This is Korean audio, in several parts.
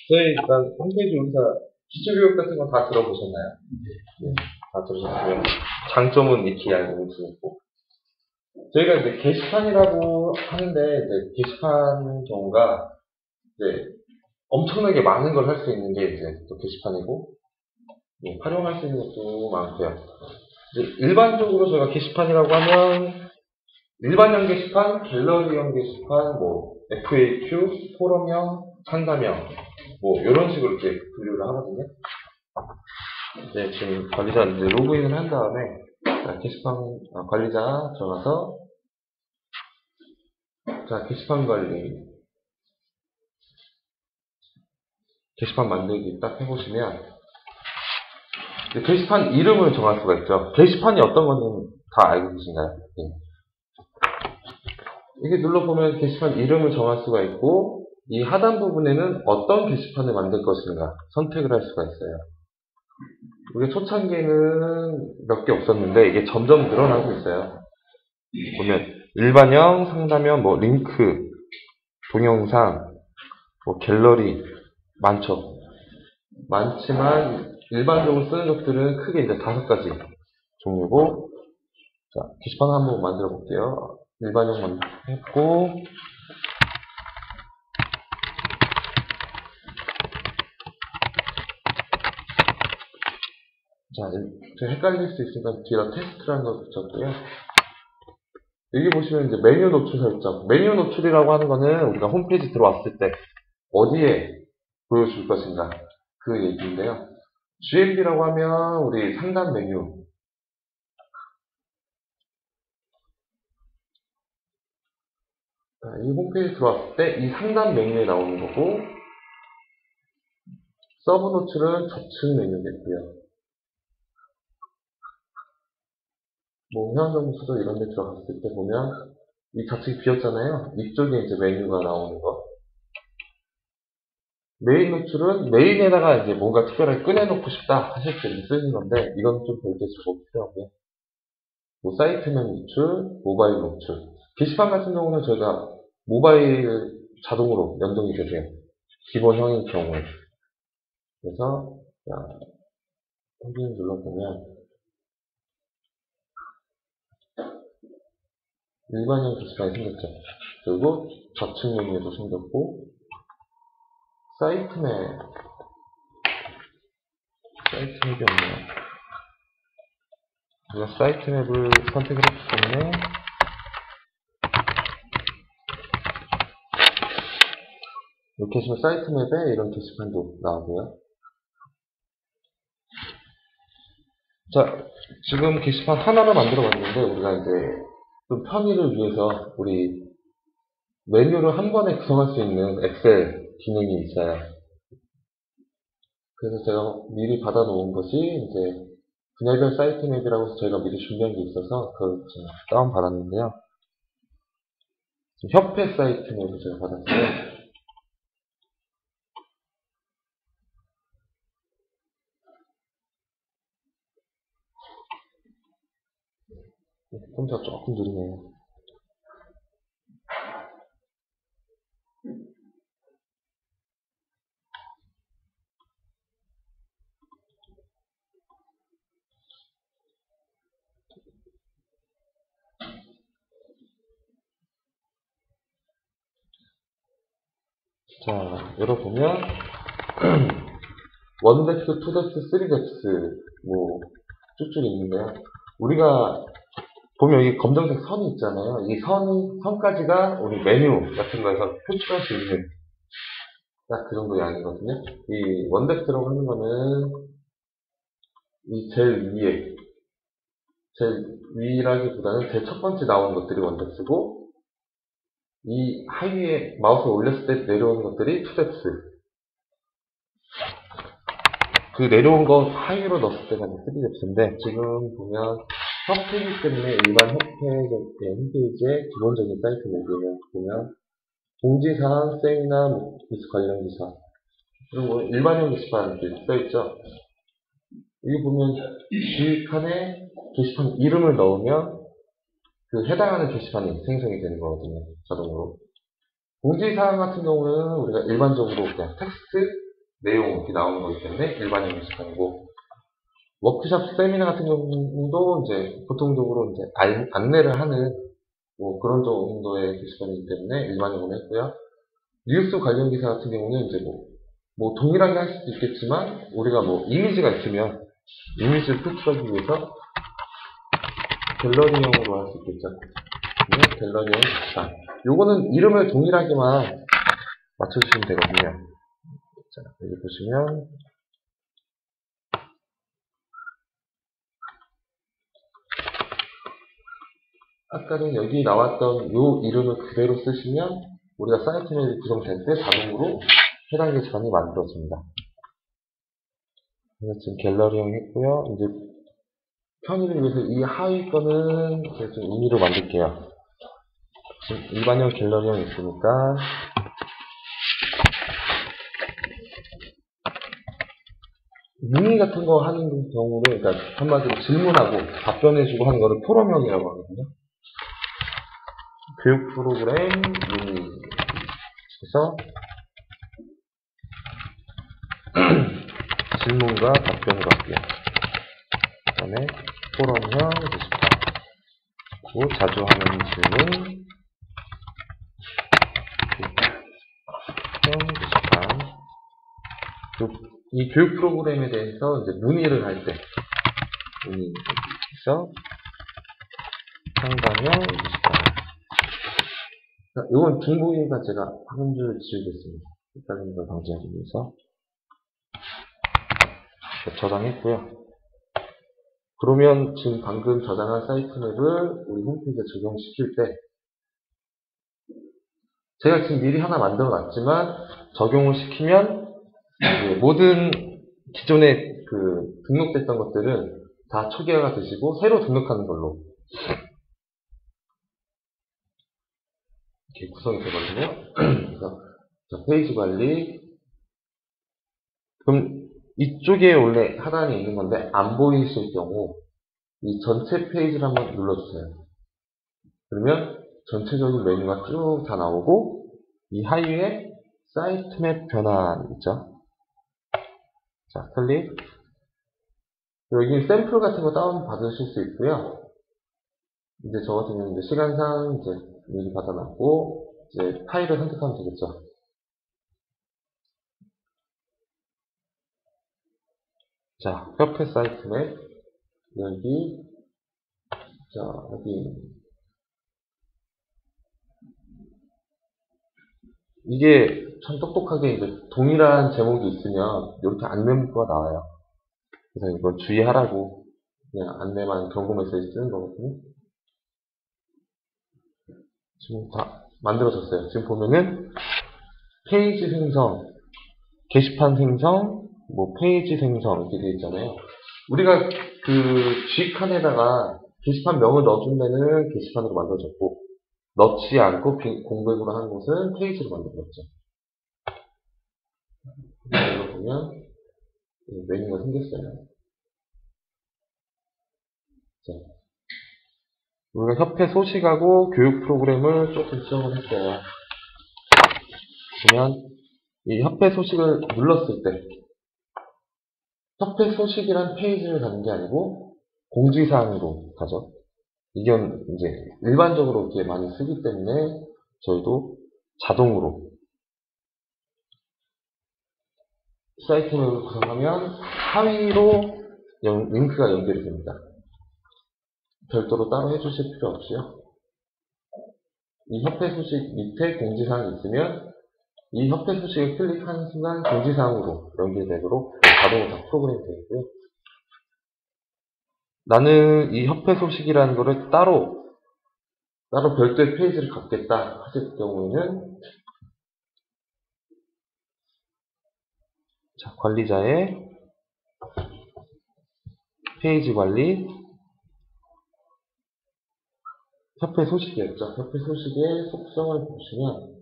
저희 일단 홈페이지 용사 기초교육 같은 건 다 들어보셨나요? 네, 다 들으셨으면 장점은 익히 알고 있고 저희가 이제 게시판이라고 하는데 이제 게시판 경우가 이제 엄청나게 많은 걸 할 수 있는 게 이제 또 게시판이고 활용할 수 있는 것도 많고요. 이제 일반적으로 저희가 게시판이라고 하면 일반형 게시판, 갤러리형 게시판, 뭐 FAQ, 포럼형, 상담형 뭐 이런 식으로 이렇게 분류를 하거든요. 네, 지금 관리자 이제 로그인을 한 다음에 게시판 관리자 들어가서 자 게시판 관리 게시판 만들기 딱 해보시면 게시판 이름을 정할 수가 있죠. 게시판이 어떤 건지 다 알고 계신가요? 네. 이게 눌러보면 게시판 이름을 정할 수가 있고 이 하단 부분에는 어떤 게시판을 만들 것인가 선택을 할 수가 있어요. 이게 초창기에는 몇 개 없었는데 이게 점점 늘어나고 있어요. 보면 일반형, 상담형, 뭐 링크, 동영상, 뭐 갤러리 많죠. 많지만 일반적으로 쓰는 것들은 크게 이제 5가지 종류고 자 게시판 한번 만들어 볼게요. 일반형만 했고 자 좀 헷갈릴 수 있으니까 뒤에다 테스트라는 걸 붙였고요. 여기 보시면 이제 메뉴 노출 설정. 메뉴 노출이라고 하는 거는 우리가 홈페이지 들어왔을 때 어디에 보여줄 것인가 그 얘기인데요. GMB라고 하면 우리 상단 메뉴. 이 홈페이지 들어왔을 때 이 상단 메뉴에 나오는 거고 서브 노출은 좌측 메뉴겠고요. 뭐 회원정보수도 이런 데 들어갔을 때 보면 이 좌측이 비었잖아요. 이쪽에 이제 메뉴가 나오는 거. 메인 노출은 메인에다가 이제 뭔가 특별하게 꺼내놓고 싶다 하실 때 쓰는 건데 이건 좀 별도의 작업이 필요하고요. 뭐 사이트명 노출, 모바일 노출. 게시판 같은 경우는 저희가 모바일 자동으로 연동이 되세요. 기본형인 경우에. 그래서 확인 눌러보면 일반형 게시판이 생겼죠. 그리고 좌측 메뉴도 생겼고 사이트맵이 없네요. 제가 사이트맵을 선택을 했기 때문에 이렇게 하시면 사이트맵에 이런 게시판도 나오고요. 자, 지금 게시판 하나를 만들어 봤는데 우리가 이제 좀 편의를 위해서 우리 메뉴를 한 번에 구성할 수 있는 엑셀 기능이 있어요. 그래서 제가 미리 받아놓은 것이 이제 분야별 사이트맵이라고 해서 저희가 미리 준비한 게 있어서 그걸 제가 다운받았는데요. 협회 사이트맵을 제가 받았어요. 컴퓨터가 조금 느리네요. 자, 열어보면 1덱스, 2덱스, 3덱스 뭐 쭉쭉 있는데요. 우리가 보면 여기 검정색 선이 있잖아요. 이 선까지가 우리 메뉴 같은 거에서 표출할 수 있는 딱 그 정도 양이거든요. 이 원덱스라고 하는 거는 이 제일 위에, 제일 위라기보다는 제일 첫 번째 나오는 것들이 원덱스고 이 하위에 마우스를 올렸을 때 내려오는 것들이 투덱스. 그 내려온 거 하위로 넣었을 때가 3덱스인데 지금 보면 협회이기 때문에 일반 협회 홈페이지의 기본적인 사이트 메뉴를 보면 공지사항, 세미나, 뉴스 관련 기사 그리고 일반형 게시판 이렇게 써있죠. 여기 보면 주익칸에 게시판 이름을 넣으면 그 해당하는 게시판이 생성이 되는 거거든요. 자동으로. 공지사항 같은 경우는 우리가 일반적으로 그냥 텍스트 내용 이렇게 나오는 거기 때문에 일반형 게시판이고, 워크숍 세미나 같은 경우도 이제 보통적으로 이제 안내를 하는 뭐 그런 정도의 게시판이기 때문에 일반형으로 했고요. 뉴스 관련 기사 같은 경우는 이제 뭐 동일하게 할 수도 있겠지만, 우리가 뭐 이미지가 있으면 이미지를 표출하기 위해서 갤러리형으로 할 수 있겠죠. 갤러리형 게시판. 요거는 이름을 동일하게만 맞춰주시면 되거든요. 자, 여기 보시면 아까는 여기 나왔던 요 이름을 그대로 쓰시면 우리가 사이트 메일이 구성될 때 자동으로 해당 게시판이 만들어집니다. 그래서 지금 갤러리형 했고요. 이제 편의를 위해서 이 하위 거는 제가 좀 임의로 만들게요. 지금 일반형 갤러리형 있으니까 문의 같은 거 하는 경우를, 그러니까 한마디로 질문하고 답변해주고 하는 거를 포럼형이라고 하거든요. 교육 프로그램 문의. 그래서 질문과 답변을 할게요. 그 다음에 포럼형 게시판. 그리고 자주 하는 질문. 교육형 게시판. 이 교육 프로그램에 대해서 이제 문의를 할 때, 문의에서 상담형 게시판. 이건 중복이니까 제가 한 줄 지우겠습니다. 헷갈리는 걸 방지하기 위해서. 저장했고요. 그러면 지금 방금 저장한 사이트맵을 우리 홈페이지에 적용시킬 때, 제가 지금 미리 하나 만들어 놨지만 적용을 시키면 모든 기존에 등록됐던 것들은 다 초기화가 되시고 새로 등록하는 걸로 이렇게 구성이 되거든요. 그래서 페이지 관리. 그럼 이쪽에 원래 하단에 있는 건데 안 보이실 경우 이 전체 페이지를 한번 눌러주세요. 그러면 전체적인 메뉴가 쭉 다 나오고 이 하위에 사이트 맵 변환 있죠. 자, 클릭. 여기 샘플 같은 거 다운 받으실 수 있고요. 이제 저 같은 경우는 이제 시간상 이제 미리 받아놨고 이제 파일을 선택하면 되겠죠. 자, 협회 사이트 맵 여기. 자, 여기 이게 참 똑똑하게 이제 동일한 제목이 있으면 이렇게 안내 문구가 나와요. 그래서 이거 주의하라고 그냥 안내만 경고 메시지 뜨는 거거든요. 지금 다 만들어졌어요. 지금 보면은 페이지 생성, 게시판 생성, 뭐 페이지 생성 이렇게 되어 있잖아요. 우리가 G칸에다가 게시판 명을 넣어준 데는 게시판으로 만들어졌고, 넣지 않고 공백으로 한 곳은 페이지로 만들어졌죠. 이거 보면 메뉴가 생겼어요. 자, 우리가 협회 소식하고 교육 프로그램을 조금 수정을 했어요. 보면 이 협회 소식을 눌렀을 때 협회 소식이란 페이지를 가는 게 아니고 공지사항으로 가죠. 이건 이제 일반적으로 이렇게 많이 쓰기 때문에 저희도 자동으로 사이트를 구성하면 하위로 링크가 연결이 됩니다. 별도로 따로 해주실 필요 없고요. 이 협회 소식 밑에 공지사항이 있으면 이 협회 소식을 클릭하는 순간 공지사항으로 연결되도록 자동으로 다 프로그램이 되어 있고요. 나는 이 협회 소식이라는 거를 따로 별도의 페이지를 갖겠다 하실 경우에는 자, 관리자의 페이지 관리 협회 소식이었죠. 협회 소식의 속성을 보시면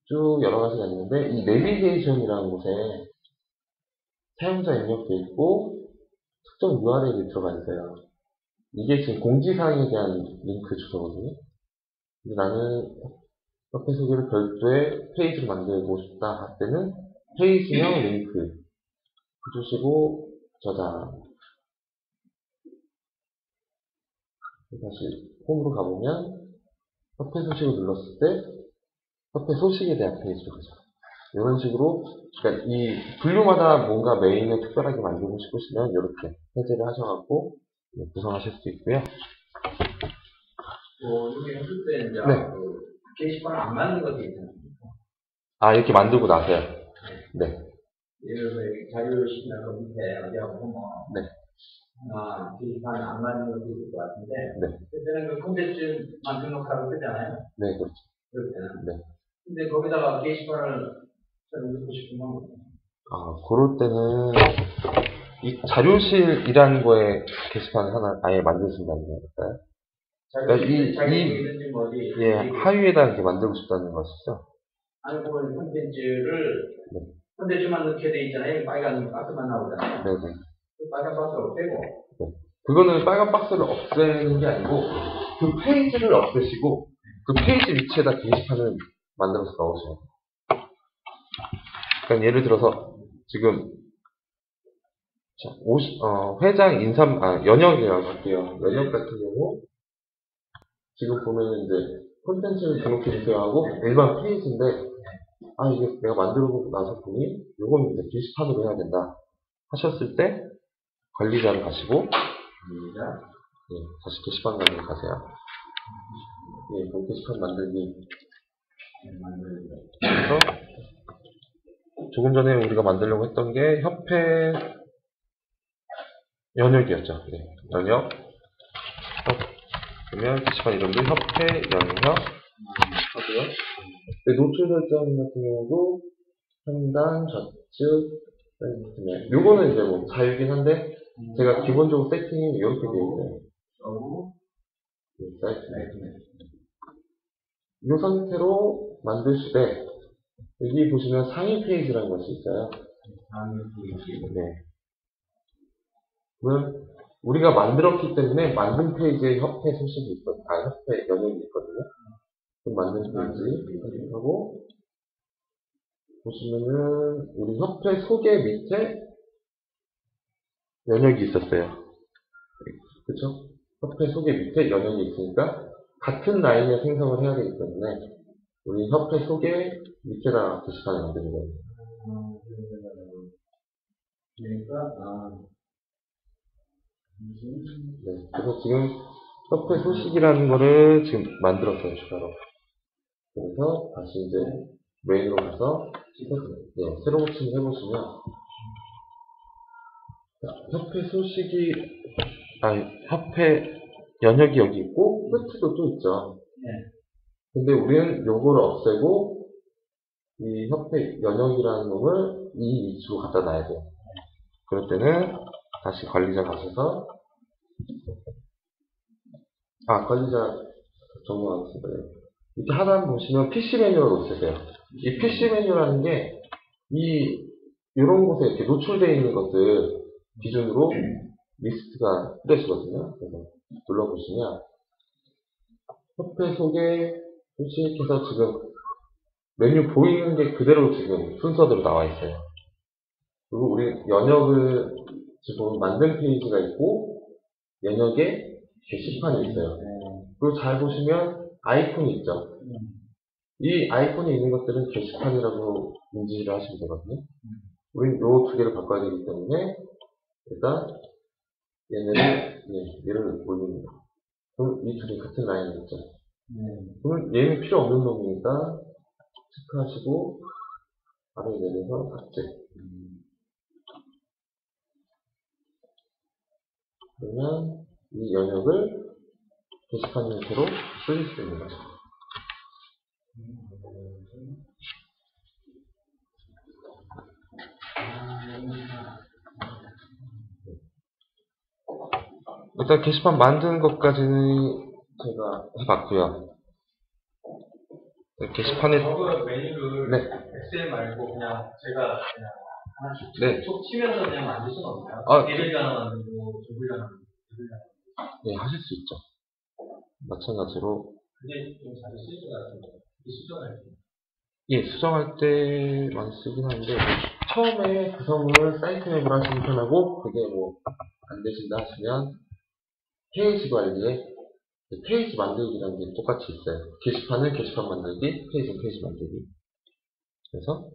쭉 여러 가지가 있는데 이 내비게이션이라는 곳에 사용자 입력돼 있고 특정 URL이 들어가 있어요. 이게 지금 공지사항에 대한 링크 주소거든요. 근데 나는 협회 소개를 별도의 페이지로 만들고 싶다 할 때는 페이지명 링크 해주시고 저장. 다시 홈으로 가보면 협회 소식을 눌렀을 때 협회 소식에 대한 페이지로 가죠. 이런 식으로, 그러니까 이 분류마다 뭔가 메인을 특별하게 만들고 싶으시면 이렇게 해제를 하셔갖고 구성하실 수 있고요. 여기 했을 때 이제 네. 그 게시판을 안 만든 것도 있잖아요. 아, 이렇게 만들고 나서요. 네. 예를 들어서 자료실이나 그 밑에 어디하고 보면 네. 게시판을 안 만든 것도 있을 것 같은데 네. 그때는 그 콘텐츠 등록하라고 쓰잖아요. 네, 그렇죠. 그럴 때는. 네. 근데 거기다가 게시판을 넣고 싶으면 그럴 때는 이 자료실이라는 거에 게시판을 하나 아예 만드신다는 거니까요. 그러니까 예, 하위에다 이렇게 만들고 싶다는 것이죠. 아니, 보면 콘텐츠를, 네. 콘텐츠만 넣게 돼 있잖아요. 빨간 박스만 나오잖아요. 네네. 그 빨간 박스를 없애고. 네. 그거는 빨간 박스를 없애는 게 아니고, 그 페이지를 없애시고, 그 페이지 위치에다 게시판을 만들어서 넣으셔야 돼요. 그러니까 예를 들어서, 지금, 회장 연역이라고 할게요. 연역 같은 경우, 지금 보면 이제 콘텐츠를 등록해주세요 하고 일반 페이지인데 이게 내가 만들고 나서 보니 요건 이제 게시판으로 해야 된다 하셨을 때 관리자를 가시고 다시 게시판 관리를 가세요. 그럼 게시판 만들기 그래서 조금 전에 우리가 만들려고 했던 게 협회 연역이었죠. 네, 연역 그러면 게시판 이름도 협회 연역 하고요. 노출 설정 같은 경우도 상단, 좌측, 요거는 이제 뭐 자유긴 한데 제가 기본적으로 세팅이 이렇게 되어 있어요. 이 상태로 만드실 때 여기 보시면 상위 페이지라는 것이 있어요. 네. 그러면 우리가 만들었기 때문에 만든 페이지에 협회 소식이 있거든요. 협회 연역이 있거든요. 그 만든 페이지 하고 보시면은 우리 협회 소개 밑에 연역이 있었어요. 그쵸? 협회 소개 밑에 연역이 있으니까 같은 라인에 생성을 해야 되기 때문에 우리 협회 소개 밑에다 게시판을 만드는 거예요. 네, 그래서 지금 협회 소식이라는 거를 지금 만들었어요, 추가로. 그래서 다시 이제 메인으로 가서 새로 고침을 해보시면 협회 소식이 협회 연역이 여기 있고 끝에도 또 있죠. 근데 우리는 요거를 없애고 이 협회 연역이라는 놈을 이 위치로 갖다 놔야 돼요. 그럴 때는 다시 관리자 가셔서 관리자 정리하겠습니다. 이렇게 하단 보시면 PC 메뉴로 있으세요. 이 PC 메뉴라는 게 이런 곳에 이렇게 노출되어 있는 것들 기준으로 리스트가 뜨시거든요. 그래서 눌러보시면 협회 소개 소식해서 지금 메뉴 보이는 게 그대로 지금 순서대로 나와 있어요. 그리고 우리 연역을 지금 만든 페이지가 있고 연역에 게시판이 있어요. 그리고 잘 보시면 아이콘이 있죠. 이 아이콘이 있는 것들은 게시판이라고 인지를 하시면 되거든요. 우린 이 두 개를 바꿔야 되기 때문에 일단 얘를 올립니다. 그럼 이 둘이 같은 라인이 있죠. 그러면 얘는 필요 없는 놈이니까 체크하시고 아래 내려서 삭제. 그러면 이 연역을 게시판 형태로 쓰실 수 있는 거죠. 일단 게시판 만드는 것까지는 제가 해봤고요. 게시판에 저거 메뉴를 네. 엑셀 말고 그냥 제가 그냥 하나씩 네. 톡 치면서 그냥 만들 수는 없나요? 개별이 하나 만들고 조별 하나 만들고 네, 하실 수 있죠. 마찬가지로 그게 좀 자주 쓰일 것 같은데. 수정할 때. 예, 수정할 때 많이 쓰긴 하는데, 처음에 구성을 사이트 맵으로 하시면 편하고, 그게 뭐, 안 되신다 하시면, 페이지 관리에 페이지 만들기라는 게 똑같이 있어요. 게시판은 게시판 만들기, 페이지는 페이지 만들기. 그래서,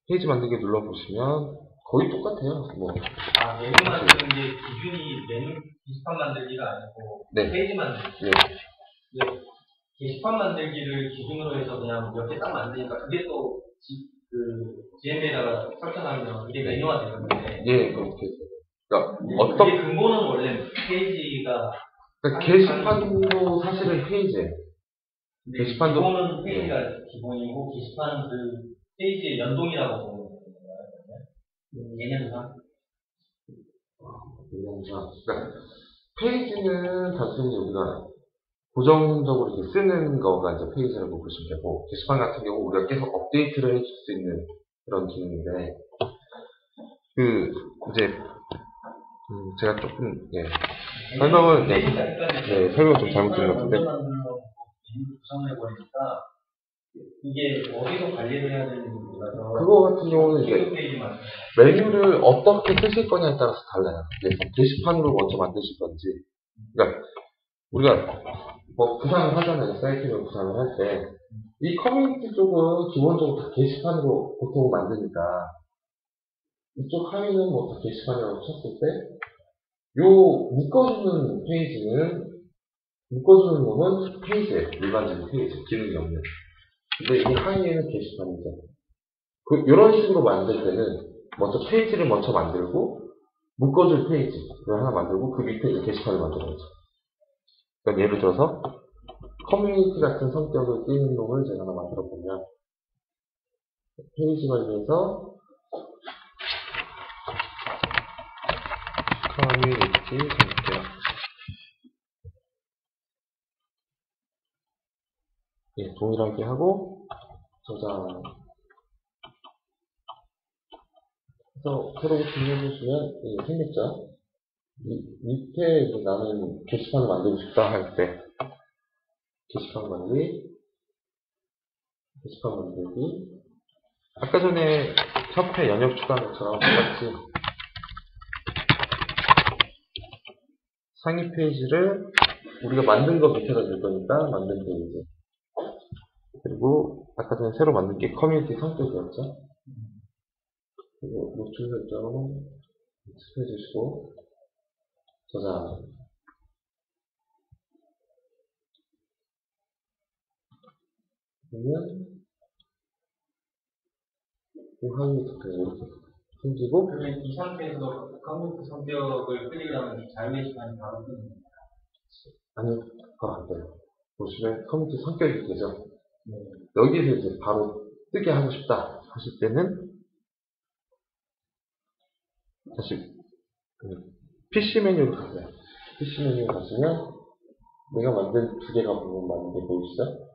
페이지 만들기 눌러보시면, 거의 똑같아요. 뭐, 메뉴 만드는 게 기준이 메뉴 게시판 만들기가 아니고 네. 페이지 만들기. 네. 네. 게시판 만들기를 기준으로 해서 그냥 몇 개 딱 만드니까 그게 또 GM에다가 설정하면 그게 메뉴화 되는데. 예, 그렇게. 그러니까 그게 근본은 원래 페이지가. 그러니까 게시판도 사실은 페이지예요. 게시판도 기본은 페이지가 기본이고 게시판은 그 페이지의 연동이라고 보는 거예요. 개념상. 그러니까 페이지는 단순히 우리가 고정적으로 이렇게 쓰는 거가 이제 페이지라고 보시면 되고, 게시판 같은 경우 우리가 계속 업데이트를 해줄 수 있는 그런 기능인데, 이제 제가 조금 설명을 설명 좀 잘못드린 것 같은데, 구성해버리니까 이게 어디서 관리를 해야 되는지 몰라서. 그거 같은 경우는 이제 메뉴를 어떻게 쓰실 거냐에 따라서 달라요. 게시판으로 먼저 만드실 건지, 그러니까 우리가 뭐 구상을 하잖아요. 사이트를 구상을 할 때. 이 커뮤니티 쪽은 기본적으로 다 게시판으로 보통 만드니까, 이쪽 하위는 뭐 다 게시판이라고 쳤을 때, 요 묶어주는 페이지는, 묶어주는 놈은 페이지예요. 일반적인 페이지. 기능이 없는. 근데 이 하위에는 게시판이죠. 이런 식으로 만들 때는 먼저 페이지를 먼저 만들고, 묶어줄 페이지를 하나 만들고, 그 밑에 이제 게시판을 만들어야죠. 그러니까 예를 들어서, 커뮤니티 같은 성격을 띠는 놈을 제가 하나 만들어 보면, 페이지 관리에서, 커뮤니티 성격. 예, 동일하게 하고, 저장. 그래서 새로 등록해주시면, 이게 생겼죠? 밑에 이제 나는 게시판을 만들고 싶다 할 때, 게시판 만들기, 게시판 만들기. 아까 전에 협회 연역 추가한 것처럼 똑같이 상위 페이지를 우리가 만든 거 밑에다 줄 거니까 만든 페이지. 그리고 아까 전에 새로 만든 게 커뮤니티 성격이었죠. 그리고 노출 설정 해주시고 저장. 그러면 이 화면이 이렇게 생기고. 그러면 이 상태에서 커뮤니티 성격을 클릭하면 이 자유 게시판이 바로 뜨는 거예요? 아니, 바로 안 돼요. 보시면 커뮤니티 성격이 되죠. 여기서 이제 바로 뜨게 하고 싶다 하실 때는 다시 PC 메뉴로 가세요. PC 메뉴로 가시면 내가 만든 두 개가 보면 많은 게 보이시죠?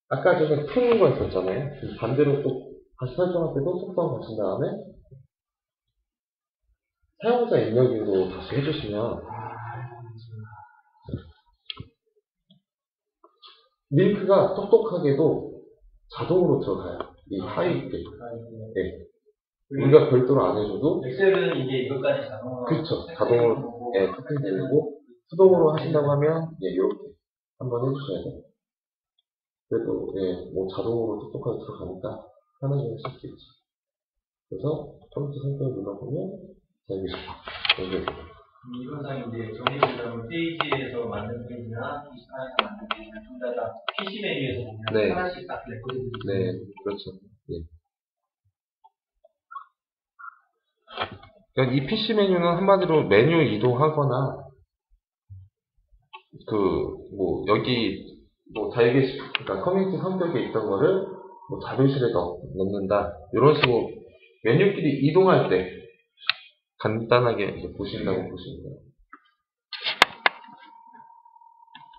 아까 전에 푸는 거 있었잖아요. 반대로 또 다시 설정할 때도 속성 가신 다음에 사용자 입력으로 다시 해주시면 링크가 똑똑하게도 자동으로 들어가요. 이 하위 게. 네. 우리가 별도로 안 해줘도. 엑셀은 이제 이것까지 자동으로. 그렇죠. 자동으로 탑승되고 수동으로 하신다고 하면 이렇게 한번 해주셔야 돼요. 그래도 뭐 자동으로 똑똑하게 들어가니까 편하게 하실 수 있죠. 그래서 컴퓨터 성격을 눌러보면 여기 이론상 이제 정리된다면 페이지에서 만든 페이지나 게시판에서 만든 페이지나 둘 다 PC 메뉴에서 보면 하나씩 딱 레코드들이. 네, 그렇죠. 그러니까 이 PC 메뉴는 한마디로 메뉴 이동하거나 여기 자유게시, 그러니까 커뮤니티 성격에 있던 거를 자료실에 넣는다 이런 식으로 메뉴끼리 이동할 때 간단하게 보신다고 보시면 돼요.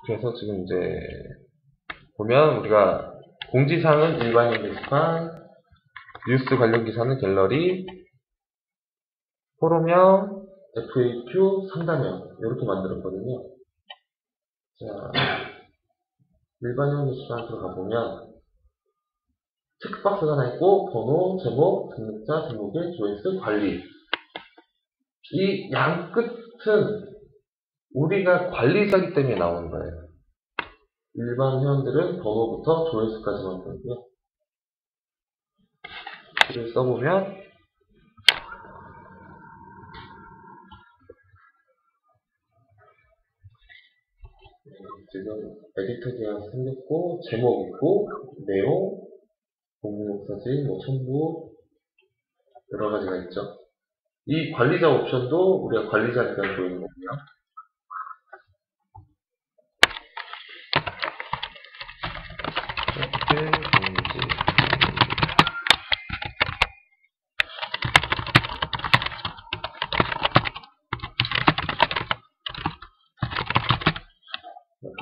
그래서 지금 이제 보면 우리가 공지사항은 일반인 게시판, 뉴스 관련 기사는 갤러리, 포럼형, FAQ, 상담형 이렇게 만들었거든요. 자, 일반형 게시판 들어가 보면 체크박스가 하나 있고 번호, 제목, 등록자, 등록일, 조회수, 관리. 이 양 끝은 우리가 관리자이기 때문에 나오는 거예요. 일반 회원들은 번호부터 조회수까지만 보이고요. 글을 써보면 지금 에디터 제한 생겼고 제목 있고 내용, 목록 사진, 뭐 첨부 여러 가지가 있죠. 이 관리자 옵션도 우리가 관리자니까 보이는 거고요.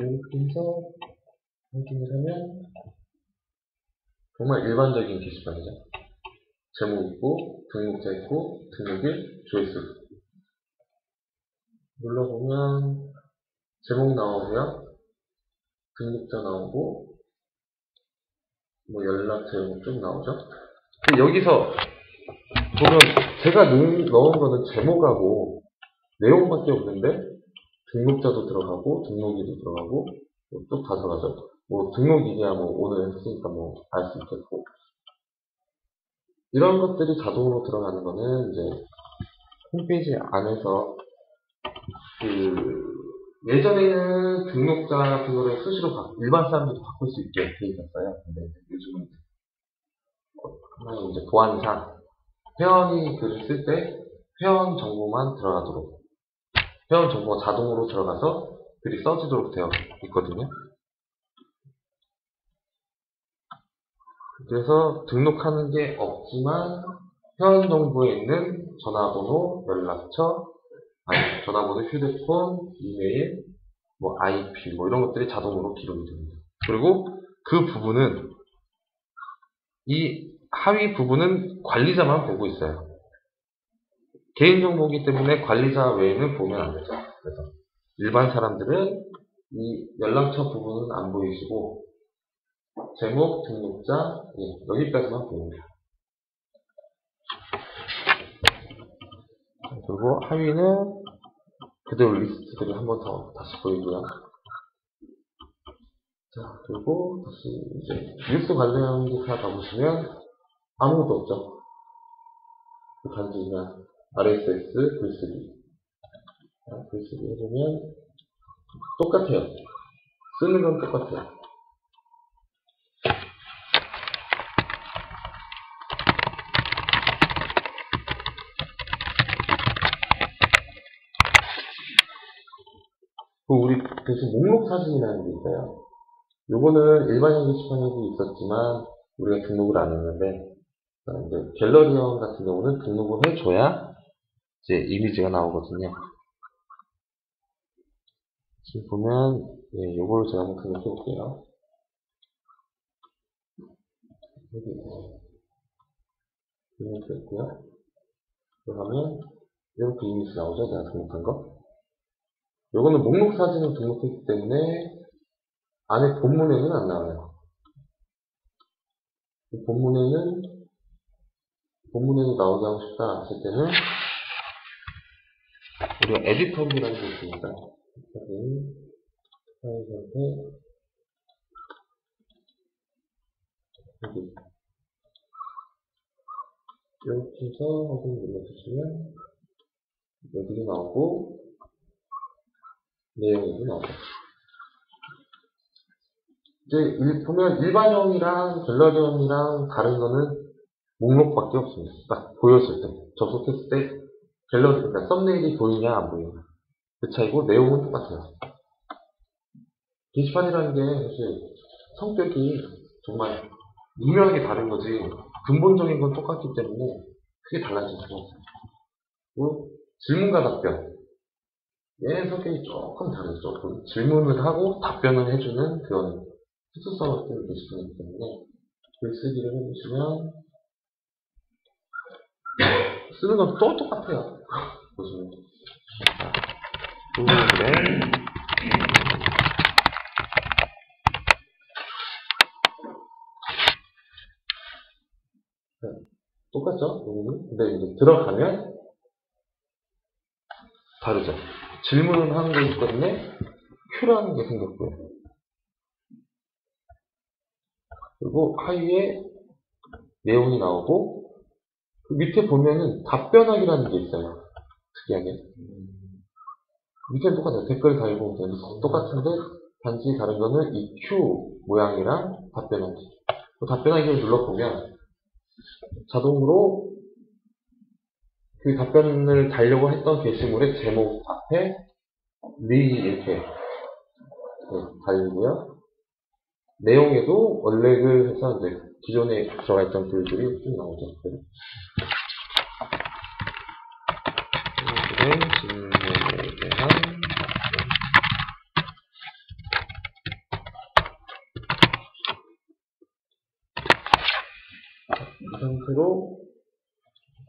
여기서 확인을 하면 정말 일반적인 게시판이죠. 제목 있고 등록자 있고 등록일, 조회수 눌러보면 제목 나오고요. 등록자 나오고 뭐 연락처 이런 거 쭉 나오죠. 근데 여기서 보면 제가 넣은 거는 제목하고 내용밖에 없는데 등록자도 들어가고 등록일도 들어가고 뭐 쭉 다 들어가죠. 뭐 등록일이야 뭐 오늘 했으니까 뭐 알 수 있겠고 이런 것들이 자동으로 들어가는 거는 이제 홈페이지 안에서 예전에는 등록자 같은 거를 수시로 일반 사람들도 바꿀 수 있게 돼 있었어요. 근데 요즘은 이제 보안상 회원이 글을 쓸 때 회원 정보만 들어가도록 회원 정보가 자동으로 들어가서 글이 써지도록 되어 있거든요. 그래서 등록하는 게 없지만 회원 정보에 있는 전화번호, 연락처, 전화번호, 휴대폰, 이메일, 뭐 IP 뭐 이런 것들이 자동으로 기록이 됩니다. 그리고 그 부분은 이 하위 부분은 관리자만 보고 있어요. 개인정보이기 때문에 관리자 외에는 보면 안 되죠. 그래서 일반 사람들은 이 연락처 부분은 안 보이시고 제목, 등록자 여기까지만 보입니다. 그리고 하위는 그대로 리스트들이 한 번 더 다시 보이고요. 자, 그리고 다시 이제 뉴스 관련 기사 가보시면 아무것도 없죠. 단지 그냥 RSS 글쓰기. 글쓰기 해보면 똑같아요. 쓰는 건 똑같아요. 우리 대신 목록 사진이라는 게 있어요. 요거는 일반형 게시판에도 있었지만 우리가 등록을 안 했는데 이제 갤러리형 같은 경우는 등록을 해줘야 이제 이미지가 나오거든요. 지금 보면 요거를 제가 한번 등록해 볼게요. 여기 등록됐고요. 들어가면 이렇게 이미지 나오죠. 내가 등록한 거. 요거는 목록 사진을 등록했기 때문에 안에 본문에는 안 나와요. 본문에도 나오게 하고 싶다 했을 때는 우리가 에디터기라는 게 있습니다. 파일 상태 여기 이렇게 해서 확인 눌러주시면 여기도 나오고 내용도 나오고 이제 보면 일반형이랑 갤러리형이랑 다른 거는 목록밖에 없습니다. 딱 보였을 때 접속했을 때 갤러리 그러니까 썸네일이 보이냐 안 보이냐 그 차이고 내용은 똑같아요. 게시판이라는 게 사실 성격이 정말 미묘하게 다른 거지 근본적인 건 똑같기 때문에 크게 달라지는 거 없어요. 그리고 질문과 답변 얘 성격이 조금 다르죠. 조금 질문을 하고 답변을 해주는 그런 특수성을 띠는 게시판이기 때문에 글쓰기를 해보시면 쓰는 건 또 똑같아요. 보시면 구글에 똑같죠? 여기는. 근데 이제 들어가면 다르죠. 질문을 하는 거기 때문에 큐라는 게 생겼고요. 그리고 하위에 내용이 나오고 그 밑에 보면은 답변하기라는 게 있어요. 특이하게. 밑에는 똑같아요. 댓글 달고 똑같은데 단지 다른 거는 이 큐 모양이랑 답변하기. 그 답변하기를 눌러보면 자동으로 그 답변을 달려고 했던 게시물의 제목 앞에 리 이렇게 달리고요. 내용에도 원렉을 해서 이제 기존에 들어가 있던 글들이 쭉 나오죠. 오늘의 질문에 대한 이 상태로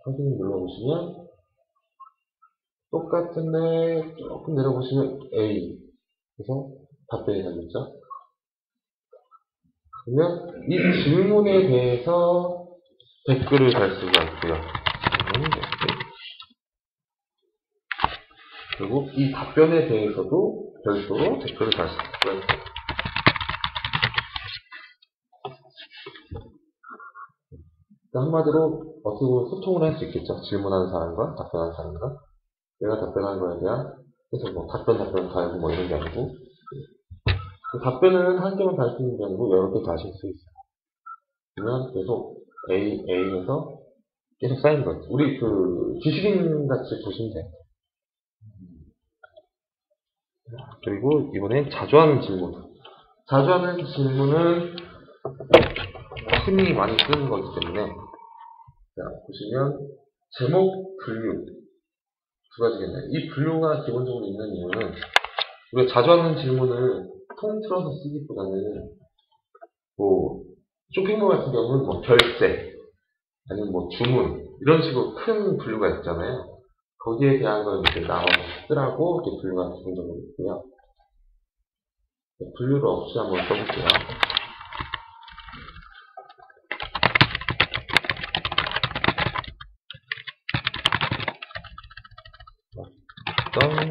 확인을 눌러보시면 똑같은데 조금 내려보시면 A 그래서 답변이 달렸죠. 그러면 이 질문에 대해서 댓글을 달 수가 있고요. 그리고 이 답변에 대해서도 별도로 댓글을 달 수 있고요. 한마디로 어떻게 보면 소통을 할 수 있겠죠. 질문하는 사람과 답변하는 사람과. 내가 답변하는 거에 대한 그래서 뭐 답변 달고 뭐 이런 게 아니고 그 답변은 한 개만 달 수 있는 게 아니고 여러 개 다실 수 있어요. 그러면 계속 A에서 계속 쌓이는 거예요. 우리 그 지식인 같이 보시면 돼요. 그리고 이번엔 자주 하는 질문. 자주 하는 질문은 흔히 많이 쓰는 거기 때문에 자, 보시면 제목 분류 두 가지겠네요. 이 분류가 기본적으로 있는 이유는 우리가 자주 하는 질문을 통틀어서 쓰기보다는 뭐 쇼핑몰 같은 경우는 뭐 결제 아니면 뭐 주문 이런 식으로 큰 분류가 있잖아요. 거기에 대한 걸 이제 나눠서 쓰라고 이렇게 분류가 기본적으로 있고요. 분류를 없이 한번 써볼게요. 어떤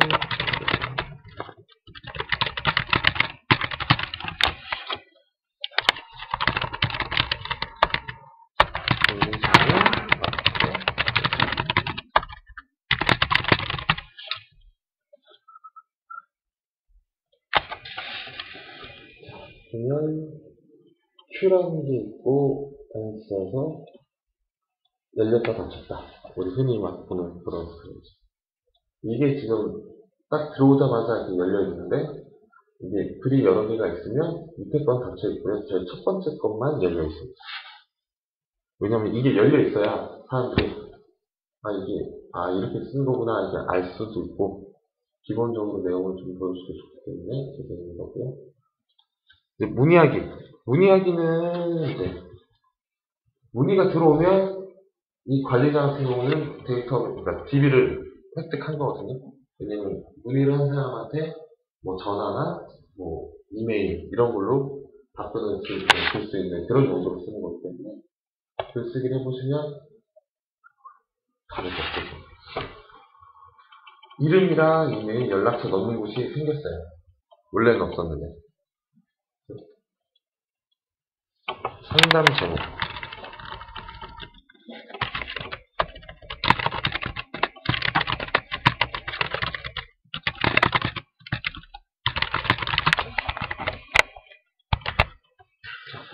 보면 Q라는 게 있고 단지 써서 열렸다 닫혔다. 우리 흔히 막 보는 그런 소리죠. 이게 지금 딱 들어오자마자 이렇게 열려 있는데 이게 글이 여러 개가 있으면 밑에 건 닫혀 있고요. 제일 첫 번째 것만 열려 있습니다. 왜냐면 이게 열려 있어야 사람들이 이렇게 쓴 거구나 이제 알 수도 있고 기본적으로 내용을 좀 보여주고 싶기 때문에 이렇게 되는 거고요. 이제 문의하기는 이제 문의가 들어오면 이 관리자 같은 경우는 그러니까 DB를 획득한 거거든요. 왜냐면 문의를 한 사람한테 뭐 전화나 뭐 이메일 이런 걸로 답변을 줄 수 있는 그런 용도로 쓰는 거기 때문에 글쓰기를 해보시면 다르죠. 이름이랑 이메일, 연락처 넣는 곳이 생겼어요. 원래는 없었는데. 상담 제목.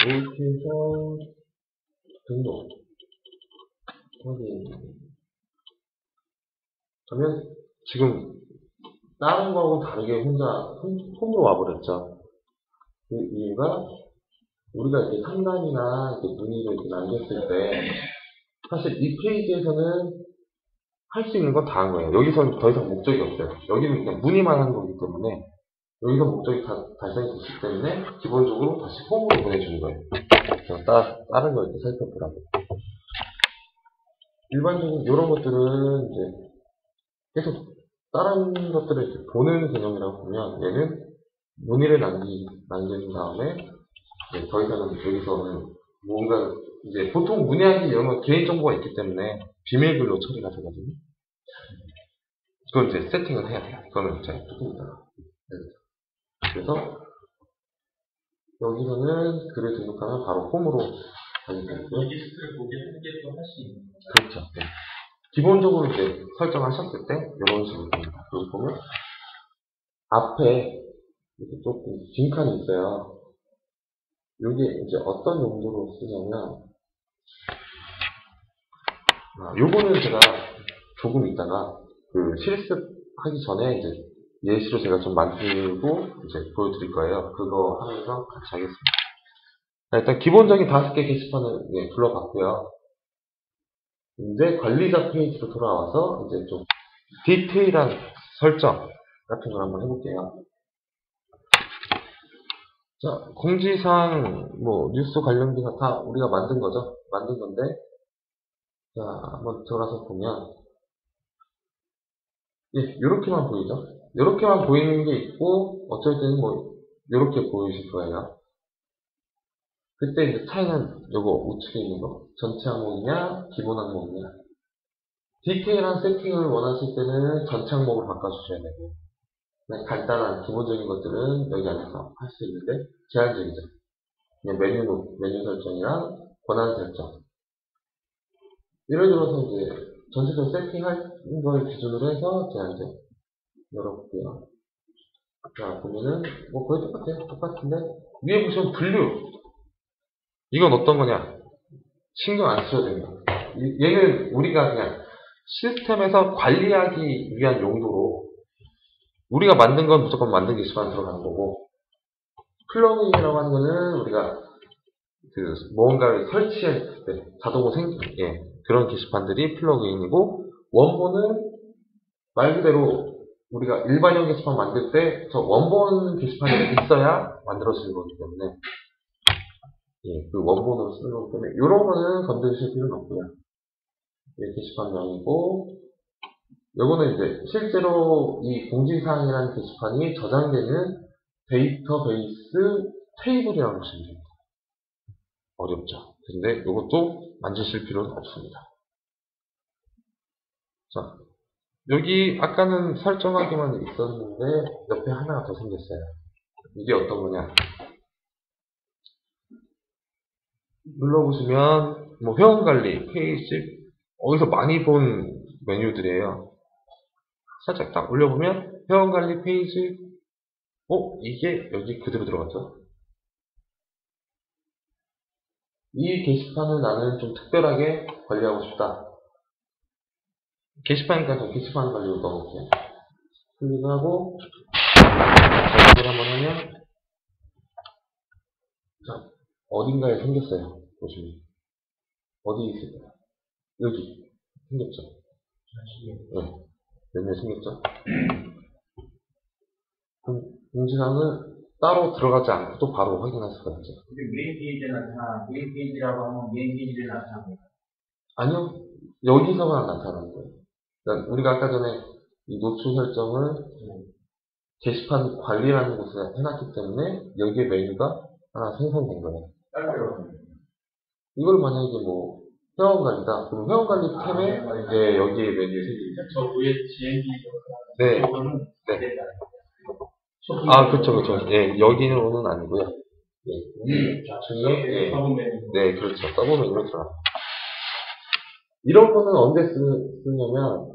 이렇게 해서 등록 확인 하면 지금 다른 거하고 다르게 혼자 홈으로 와버렸죠. 그 이유가 우리가 이렇게 상담이나 이렇게 문의를 이렇게 남겼을 때 사실 이 페이지에서는 할 수 있는 건 다 한 거예요. 여기서는 더 이상 목적이 없어요. 여기는 그냥 문의만 하는 거기 때문에 여기서 목적이 다 달성됐기 때문에 기본적으로 다시 홈으로 보내주는 거예요. 그래서 다른 걸 이렇게 살펴보라고. 일반적으로 이런 것들은 이제 계속 다른 것들을 이렇게 보는 개념이라고 보면 얘는 문의를 남긴 다음에 더 이상은 여기서는 뭔가 이제 보통 문의하기 이런 건 개인정보가 있기 때문에 비밀글로 처리가 되거든요. 그걸 이제 세팅을 해야 돼요. 이거는 제가 조금 이따가. 그래서 여기서는 글을 등록하면 바로 홈으로 가게 되고요. 리스트를 보게 하는 게 또 할 수 있는 거예요. 그렇죠. 네. 기본적으로 이제 설정하셨을 때 이런 식으로 됩니다. 여기 보면 앞에 이렇게 조금 빈칸이 있어요. 이게 이제 어떤 용도로 쓰냐면 요거는 제가 조금 있다가 그 실습하기 전에 이제 예시로 제가 좀 만들고 이제 보여드릴 거예요. 그거 하면서 같이 하겠습니다. 일단 기본적인 5개 게시판을 불러봤고요. 이제 관리자 페이지로 돌아와서 이제 좀 디테일한 설정 같은 걸 한번 해볼게요. 자, 공지사항, 뭐 뉴스 관련 기사 다 우리가 만든 거죠. 만든 건데, 자, 한번 들어가서 보면 이렇게만 보이죠. 이렇게만 보이는 게 있고 어쩔 때는 뭐 이렇게 보이실 거예요. 그때 이제 차이는 요거 우측에 있는 거 전체 항목이냐 기본 항목이냐. 디테일한 세팅을 원하실 때는 전체 항목으로 바꿔주셔야 되고 그냥 간단한 기본적인 것들은 여기 안에서 할 수 있는데 제한적이죠. 그냥 메뉴 설정이랑 권한 설정 예를 들어서 이제 전체적으로 세팅할 걸 기준으로 해서 제한적 열어볼게요. 자, 보면은, 뭐, 거의 똑같아요. 똑같은데, 위에 보시면 분류. 이건 어떤 거냐? 신경 안 쓰셔도 됩니다. 얘는 우리가 그냥 시스템에서 관리하기 위한 용도로, 우리가 만든 건 무조건 만든 게시판 들어가는 거고, 플러그인이라고 하는 거는 우리가 무언가를 설치할 때 자동으로 그런 게시판들이 플러그인이고, 원본은 말 그대로 우리가 일반형 게시판 만들 때 저 원본 게시판이 있어야 만들어지는 거기 때문에 그 원본으로 쓰는 거기 때문에 이런 거는 건드리실 필요는 없고요. 게시판명이고 요거는 이제 실제로 이 공지사항이라는 게시판이 저장되는 데이터베이스 테이블이라고 보시면 됩니다. 어렵죠. 근데 이것도 만지실 필요는 없습니다. 자, 여기 아까는 설정하기만 있었는데 옆에 하나가 더 생겼어요. 이게 어떤 거냐? 눌러보시면 뭐 회원관리 페이지 어디서 많이 본 메뉴들이에요. 살짝 딱 올려보면 회원관리 페이지 이게 여기 그대로 들어갔죠. 이 게시판을 나는 좀 특별하게 관리하고 싶다. 게시판이니까 좀 게시판 관리로 넣어볼게요. 클릭하고 작업을 한번 하면 자, 어딘가에 생겼어요. 보시면 어디 있을까요? 여기 생겼죠. 네, 메뉴에 생겼죠. 그럼 공지사항을 따로 들어가지 않고도 바로 확인할 수가 있죠. 메인 페이지에 메인 페이지라고 하면 메인 페이지에 나타납니다. 아니요, 여기서만 나타나는 거예요. 그러니까 우리가 아까 전에 이 노출 설정을 게시판 관리라는 곳에 해놨기 때문에 여기에 메뉴가 하나 생성된 거예요. 이걸 만약에 뭐 회원관리다. 그럼 회원관리 탭에 여기에 메뉴에 생깁니다. 저 위에 GMB 네. 네. 아, 그쵸. 예, 여기는 아니고요. 좌측에 네, 그렇죠. 서브 메뉴로 들어가. 이런 거는 언제 쓰냐면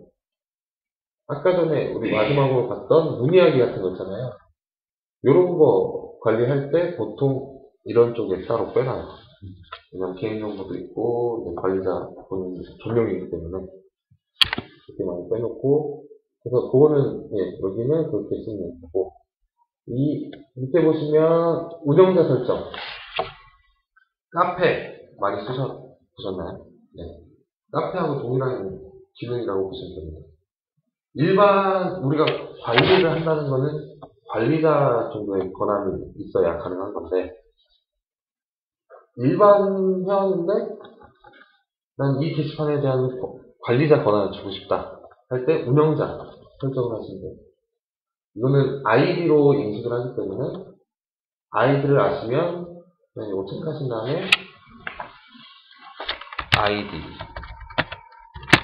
아까 전에 우리 마지막으로 봤던 문의하기 같은 거 있잖아요. 요런 거 관리할 때 보통 이런 쪽에 따로 빼놔요. 왜냐면 개인정보도 있고 관리자 본인 전용이기 때문에 이렇게 많이 빼놓고 그래서 그거는 여기는 그렇게 쓰는 거고 이 밑에 보시면 운영자 설정 카페 많이 보셨나요? 네. 카페하고 동일한 기능이라고 보시면 됩니다. 일반 우리가 관리를 한다는 거는 관리자 정도의 권한이 있어야 가능한 건데 일반 회원인데 난 이 게시판에 대한 관리자 권한을 주고 싶다 할 때 운영자 설정을 하시면 돼요. 이거는 아이디로 인식을 하기 때문에 아이디를 아시면 그냥 이거 체크하신 다음에 아이디,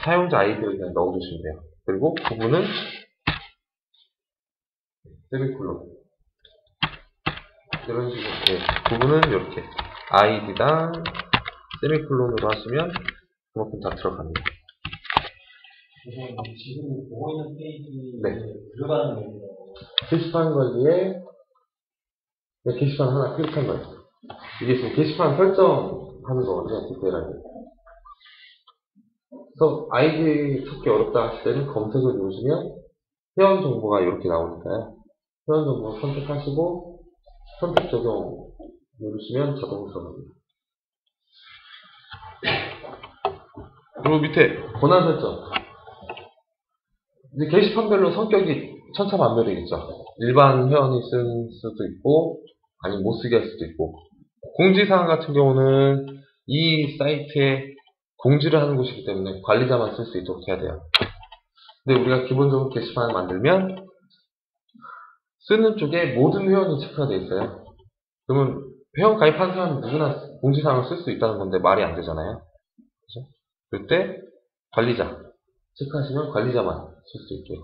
사용자 아이디를 그냥 넣어주시면 돼요. 그리고 부분은 세미콜론, 이런 식으로, 부분은 이렇게 아이디랑 세미콜론으로 하시면 그만큼 다 들어갑니다. 지금 보고 있는 페이지에 네. 들어가는 거예요. 게시판 관리에 게시판 하나 클릭한 거예요. 이게 지금 게시판 설정하는 거거든요. 디테일하게. 그래서 아이디 찾기 어렵다 하실 때는 검색을 누르시면 회원 정보가 이렇게 나오니까요. 회원 정보 선택하시고 선택 적용 누르시면 자동으로 들어갑니다. 그리고 밑에 권한 설정. 이제 게시판별로 성격이 천차만별이겠죠. 일반 회원이 쓸 수도 있고, 아니면 못 쓰게 할 수도 있고. 공지사항 같은 경우는 이 사이트에 공지를 하는 곳이기 때문에 관리자만 쓸 수 있도록 해야 돼요. 근데 우리가 기본적으로 게시판을 만들면 쓰는 쪽에 모든 회원이 체크가 되어 있어요. 그러면 회원 가입한 사람은 누구나 공지사항을 쓸 수 있다는 건데 말이 안 되잖아요. 그렇죠? 그럴 때 관리자 체크하시면 관리자만 쓸 수 있게,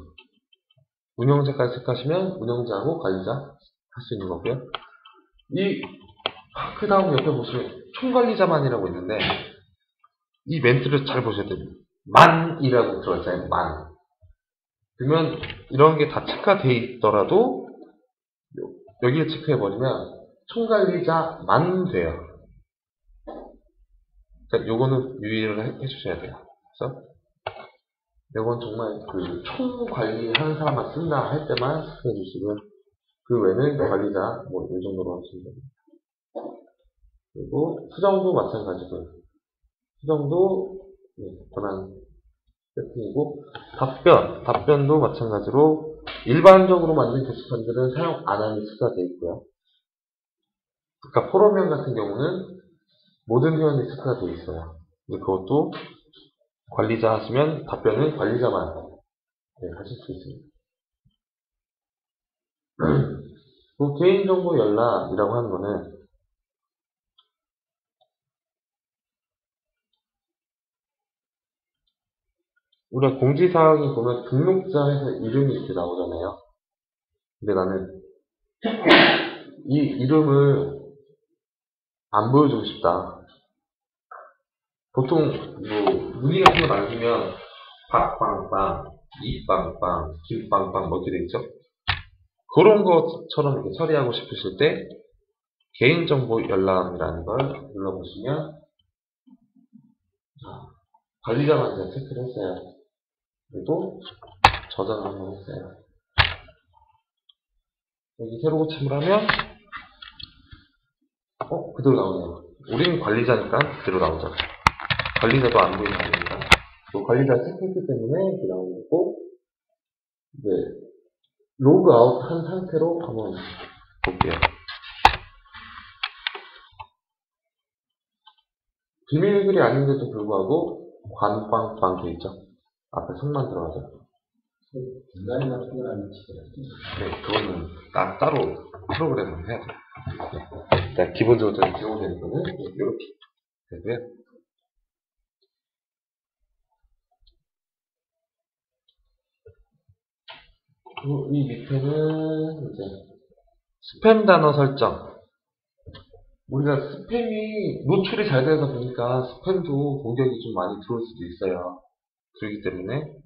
운영자까지 체크하시면 운영자하고 관리자 할 수 있는 거고요. 그 다음 옆에 보시면 총관리자만이라고 있는데 이 멘트를 잘 보셔야 됩니다. 만이라고 들어있잖아요. 만. 그러면 이런 게 다 체크가 돼 있더라도 여기에 체크해버리면 총관리자만 돼요. 그러니까 요거는 유의를 해주셔야 돼요. 그래서 이건 정말 그 총관리하는 사람만 쓴다 할 때만 체크해 주시고요. 그 외에는 관리자 이 정도로 하시면 됩니다. 그리고 수정도 마찬가지고요. 수정도 권한 세팅이고, 답변도 마찬가지로 일반적으로 만든 게시판들은 사용 안 하는 수가 되어 있고요. 그러니까 포럼명 같은 경우는 모든 회원이 체크가 되어 있어요. 근데 그것도 관리자 하시면 답변은 관리자만 하실 수 있습니다. 그 개인정보 열람이라고 하는 거는 우리가 공지사항이 보면 등록자에서 이름이 이렇게 나오잖아요. 근데 나는 이 이름을 안 보여주고 싶다. 보통 문의 같은 거 남기면 박빵빵, 이빵빵, 김빵빵 이렇게 되겠죠? 그런 것처럼 이렇게 처리하고 싶으실 때 개인정보 열람이라는 걸 눌러보시면 관리자만 제가 체크를 했어요. 그리고 저장을 한번 했어요. 여기 새로 고침을 하면 그대로 나오네요. 우리는 관리자니까 그대로 나오죠. 관리자도 안 보이면 안 되니까. 관리자 체크했기 때문에 이렇게 나오는 거고, 이제 로그아웃 한 상태로 한번 볼게요. 비밀글이 아닌데도 불구하고 관빵빵 돼 있죠. 앞에 성만 들어가죠. 중간에만 통과하는 치더라고요. 네, 그거는 따로 프로그램을 해야 돼요. 일단 기본적으로 저희 제공되는 거는 이렇게 되고요. 그리고 이 밑에는 이제 스팸 단어 설정. 우리가 스팸이 노출이 잘 되다 보니까 스팸도 공격이 좀 많이 들어올 수도 있어요. 그렇기 때문에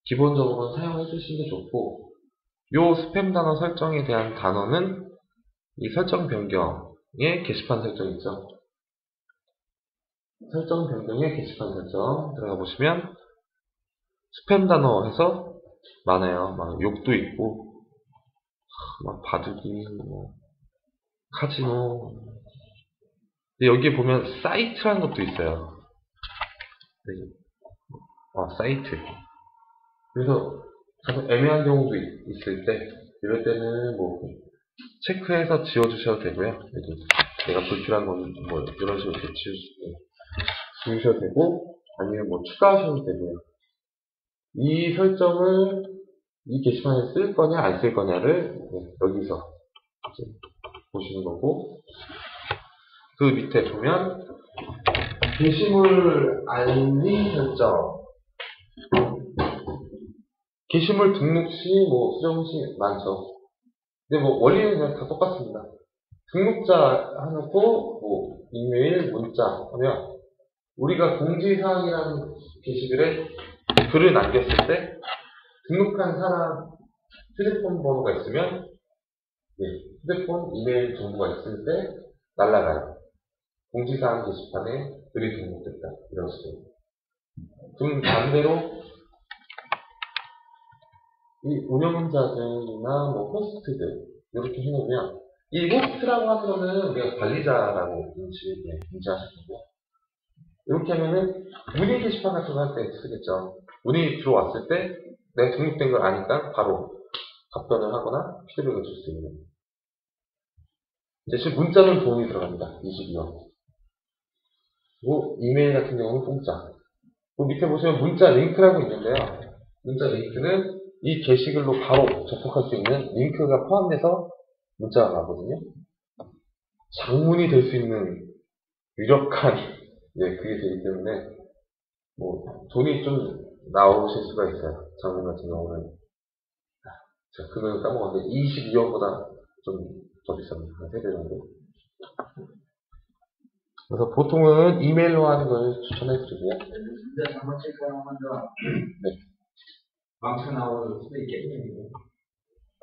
기본적으로 사용해 주시는 게 좋고, 요 스팸 단어 설정에 대한 단어는 이 설정 변경에 게시판 설정 있죠. 설정 변경에 게시판 설정 들어가 보시면 스팸 단어 해서 많아요. 막 욕도 있고, 막 바둑이, 카지노. 근데 여기 보면 사이트라는 것도 있어요. 사이트. 그래서 가끔 애매한 경우도 있을 때, 이럴 때는 체크해서 지워주셔도 되고요. 여기 내가 불필요한 건 이런 식으로 지우셔도 되고, 아니면 추가하셔도 되고요. 이 설정을 이 게시판에 쓸 거냐 안 쓸 거냐를 여기서 보시는 거고, 그 밑에 보면 게시물 알림 설정. 게시물 등록 시, 수정 시 많죠. 근데 원리는 그냥 다 똑같습니다. 등록자 해놓고, 이메일, 문자 하면, 우리가 공지사항이라는 게시글에 글을 남겼을 때, 등록한 사람 휴대폰 번호가 있으면, 휴대폰, 이메일 정보가 있을 때, 날라가요. 공지사항 게시판에 글이 등록됐다. 이런 식으로. 좀 반대로, 이 운영자들이나 호스트들, 이렇게 해놓으면, 이 호스트라고 하는 거는 우리가 관리자라고 인지하실 거고요. 이렇게 하면은, 문의 게시판 같은 거 할 때 쓰겠죠. 문의 들어왔을 때, 내가 등록된 걸 아니까 바로 답변을 하거나 피드백을 줄 수 있는. 대신 문자는 돈이 들어갑니다. 22원. 그리고 이메일 같은 경우는 공짜. 그 밑에 보시면 문자 링크라고 있는데요. 문자 링크는 이 게시글로 바로 접속할 수 있는 링크가 포함돼서 문자가 가거든요. 장문이 될 수 있는 유력한 그게 되기 때문에 돈이 좀 나오실 수가 있어요. 장문 같은 경우는. 제가 금액을 까먹었는데 22원보다 좀 더 비쌉니다. 한 3배 정도. 그래서 보통은 이메일로 하는 걸 추천해 드리고요. 근데 잘못 체크하면 네. 망쳐 나올 수도 있겠네요.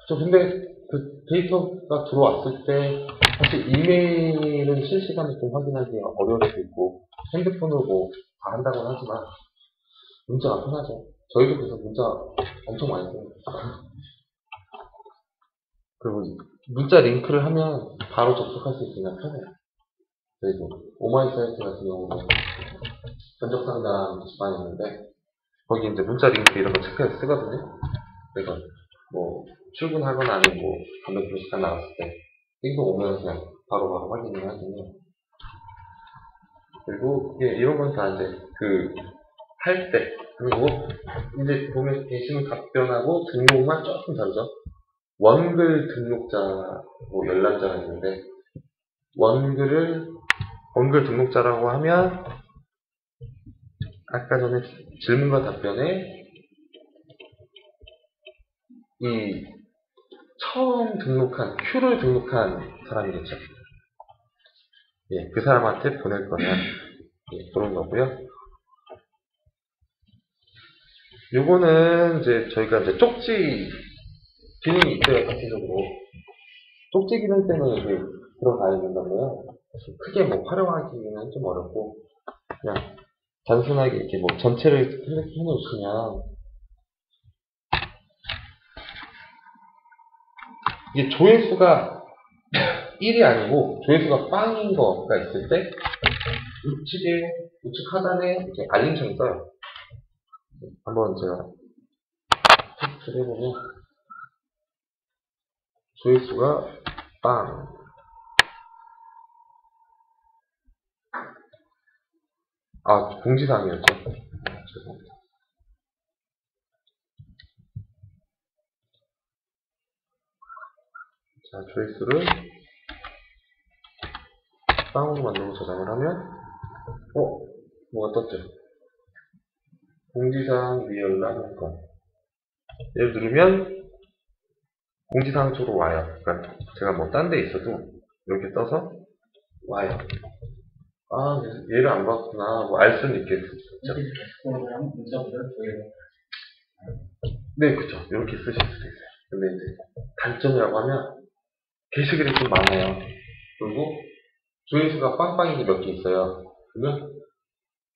그렇죠. 근데 그 데이터가 들어왔을 때 사실 이메일은 실시간으로 좀 확인하기 어려울 수도 있고 핸드폰으로 다 한다고는 하지만 문자가 편하죠. 저희도 그래서 문자 엄청 많이 써요. 그리고 문자 링크를 하면 바로 접속할 수 있으니까 편해요. 그리고 오마이사이트 같은 경우는 견적 상담 많이 있는데 거기 이제 문자 링크 이런 거 체크해서 쓰거든요. 그래서 출근하거나 아니면 담배 피우고 시간 나갔을 때 띵동 오면 그냥 바로바로 확인을 하거든요. 그리고 이런 건 다 이제 할 때, 그리고 이제 보면 게시물 답변하고 등록만 조금 다르죠. 원글 등록자, 열람자가 있는데 원글 등록자라고 하면 아까 전에 질문과 답변에 이 처음 큐를 등록한 사람이겠죠. 그 사람한테 보낼 거냐. 그런 거고요. 요거는 이제 저희가 이제 쪽지 기능이 있어요, 전체적으로. 쪽지 기능 때문에 이게 들어가야 된다고요. 크게 활용하기는 좀 어렵고, 그냥 단순하게 이렇게 전체를 해놓으시면, 이게 조회수가 1이 아니고, 조회수가 빵인 거가 있을 때, 우측 하단에 이렇게 알림창이 떠요. 한번 제가 테스트를 해보면, 조회수가 빵. 공지사항이었죠. 죄송합니다. 자, 조회수를 빵으로 만들고 저장을 하면, 뭐가 떴죠? 공지사항 리얼라 건. 얘를 누르면, 공지사항 쪽으로 와요. 그러니까 제가 딴 데 있어도, 이렇게 떠서 와요. 얘를 안 봤구나. 알 수는 있겠죠. 네, 그쵸. 이렇게 쓰실 수도 있어요. 근데 이제, 단점이라고 하면, 게시글이 좀 많아요. 그리고, 조회수가 빵빵인 게 몇 개 있어요. 그러면,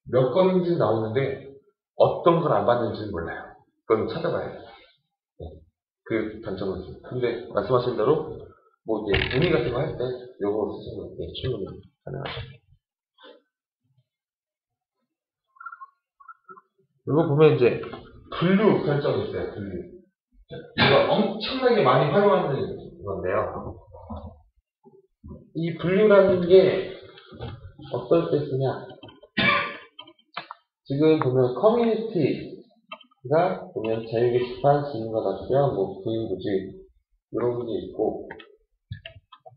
몇 건인지는 나오는데, 어떤 걸 안 봤는지는 몰라요. 그건 찾아봐야 돼요. 그 단점은 있습니다. 근데, 말씀하신 대로, 이제, 문의 같은 거 할 때, 요거 쓰시면, 충분히 가능하죠. 그리고 보면 이제, 분류 설정이 있어요, 분류. 이거 엄청나게 많이 활용하는 건데요. 이 분류라는 게 어떨 때 쓰냐? 지금 보면 커뮤니티가 보면 자유 게시판, 질문과 답변, 구인 구직 이런 게 있고,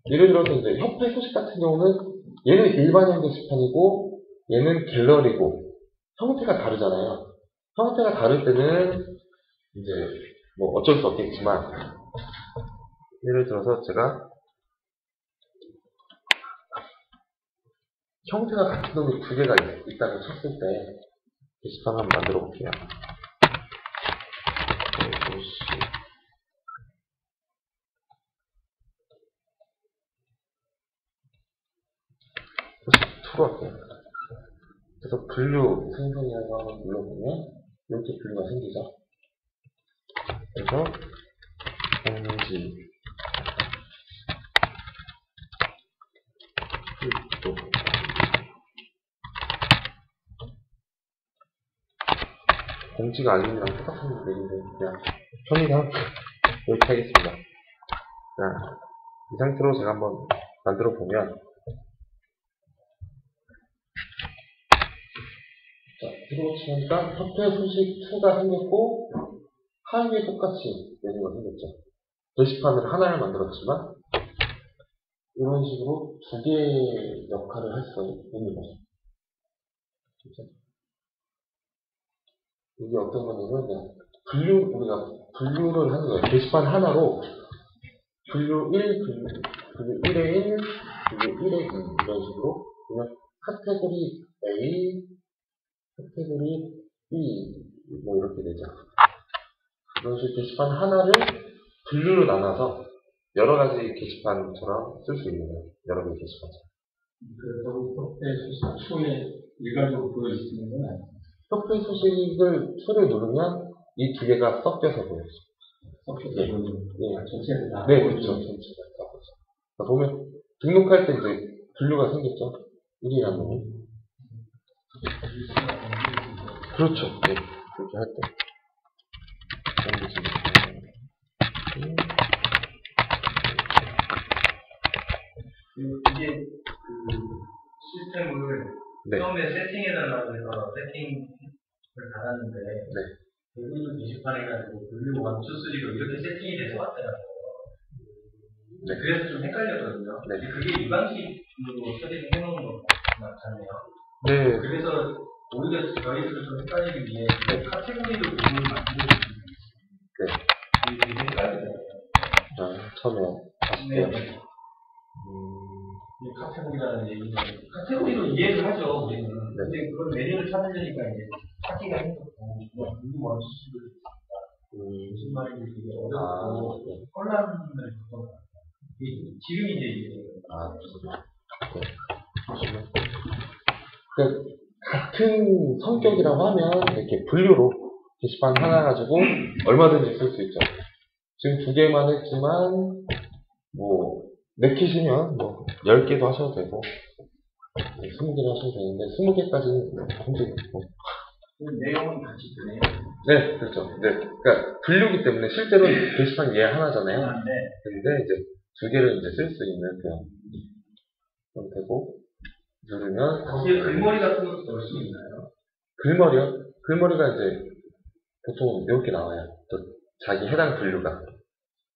예를 들어서 이제 협회 소식 같은 경우는 얘는 일반형 게시판이고 얘는 갤러리고 형태가 다르잖아요. 형태가 다를 때는 이제 뭐 어쩔 수 없겠지만 예를 들어서 제가 형태가 같은 놈이 두 개가 있다고 쳤을 때 게시판 한번 만들어 볼게요. 투로 할게요. 그래서 분류 생성이라고 한번 눌러보면 이렇게 분류가 생기죠. 그래서 공지 또 공지가 알림이랑 똑같은 내용인데 그냥 편의상 이렇게 하겠습니다. 자, 이 상태로 제가 한번 만들어 보면 자, 이거 치니까 협회 소식 2가 생겼고 하위에 똑같이 메뉴가 생겼죠. 게시판을 하나를 만들었지만 이런 식으로 두 개의 역할을 할 수 있는 거죠. 그렇죠? 이게 어떤 거냐면 그냥 우리가 분류를 하는 거예요. 게시판 하나로 분류 1, 분류 1에 1, 분류 1에 2 이런 식으로 그냥 카테고리 A, 카테고리 B 뭐 이렇게 되죠. 이런 식으로 게시판 하나를 분류로 나눠서 여러 가지 게시판처럼 쓸 수 있는 거예요. 여러 가지 게시판처럼. 그래서 협회 소식 초에 일괄적으로 보여지는 건 아니에요. 협회 소식을 2를 누르면 이 두 개가 섞여서 보여요. 섞여서 네. 보여지는 네. 전체를 다. 네, 그렇죠. 전체가 섞여서. 보면 등록할 때 이제 분류가 생겼죠. 1이라는 놈이. 그렇죠. 네. 그렇게 할 때. 이게 그 시스템을 네. 처음에 세팅해달라고 해서 세팅을 달았는데 네. 대부분 게시판 해가지고 분류 1, 2, 3로 이렇게 세팅이 돼서 왔더라고요. 네. 그래서 좀 헷갈렸거든요. 네. 그게 일반식으로 처리를 해놓은 것 같네요. 네. 그래서 오히려 저희들을 좀 헷갈리기 위해 카테고리로 부분을 만들어주는 네. 이게 되게 헷갈리더라고요. 자, 처음에 다시게요. 네. 이 카테고리라는 얘기는 카테고리로 이해를 하죠, 우리는. 네. 근데 그걸 메뉴를 찾으려니까 이제 찾기가 힘들고 뭐 누구 원수 수도 있다. 무슨 말인지 되게 어렵고 네. 혼란을 겪는 것 같아요. 지금 이제 이게 그렇습니다. 네. 그러니까 같은 성격이라고 하면 이렇게 분류로 게시판 하나 가지고 얼마든지 쓸 수 있죠. 지금 2개만 했지만 뭐 내키시면 뭐 10개도 하셔도 되고 20개도 하셔도 되는데 20개까지는 힘들겠고. 내용은 같이 드네요. 네, 그렇죠. 네. 그러니까 분류기 때문에 실제로는 게시판 얘 하나잖아요. 네. 근데 이제 2개를 이제 쓸 수 있는 그런 형태고 누르면 거기에 글머리 같은 것도 넣을 수 있나요? 글머리요? 글머리가 이제 보통 이렇게 나와요. 또 자기 해당 분류가.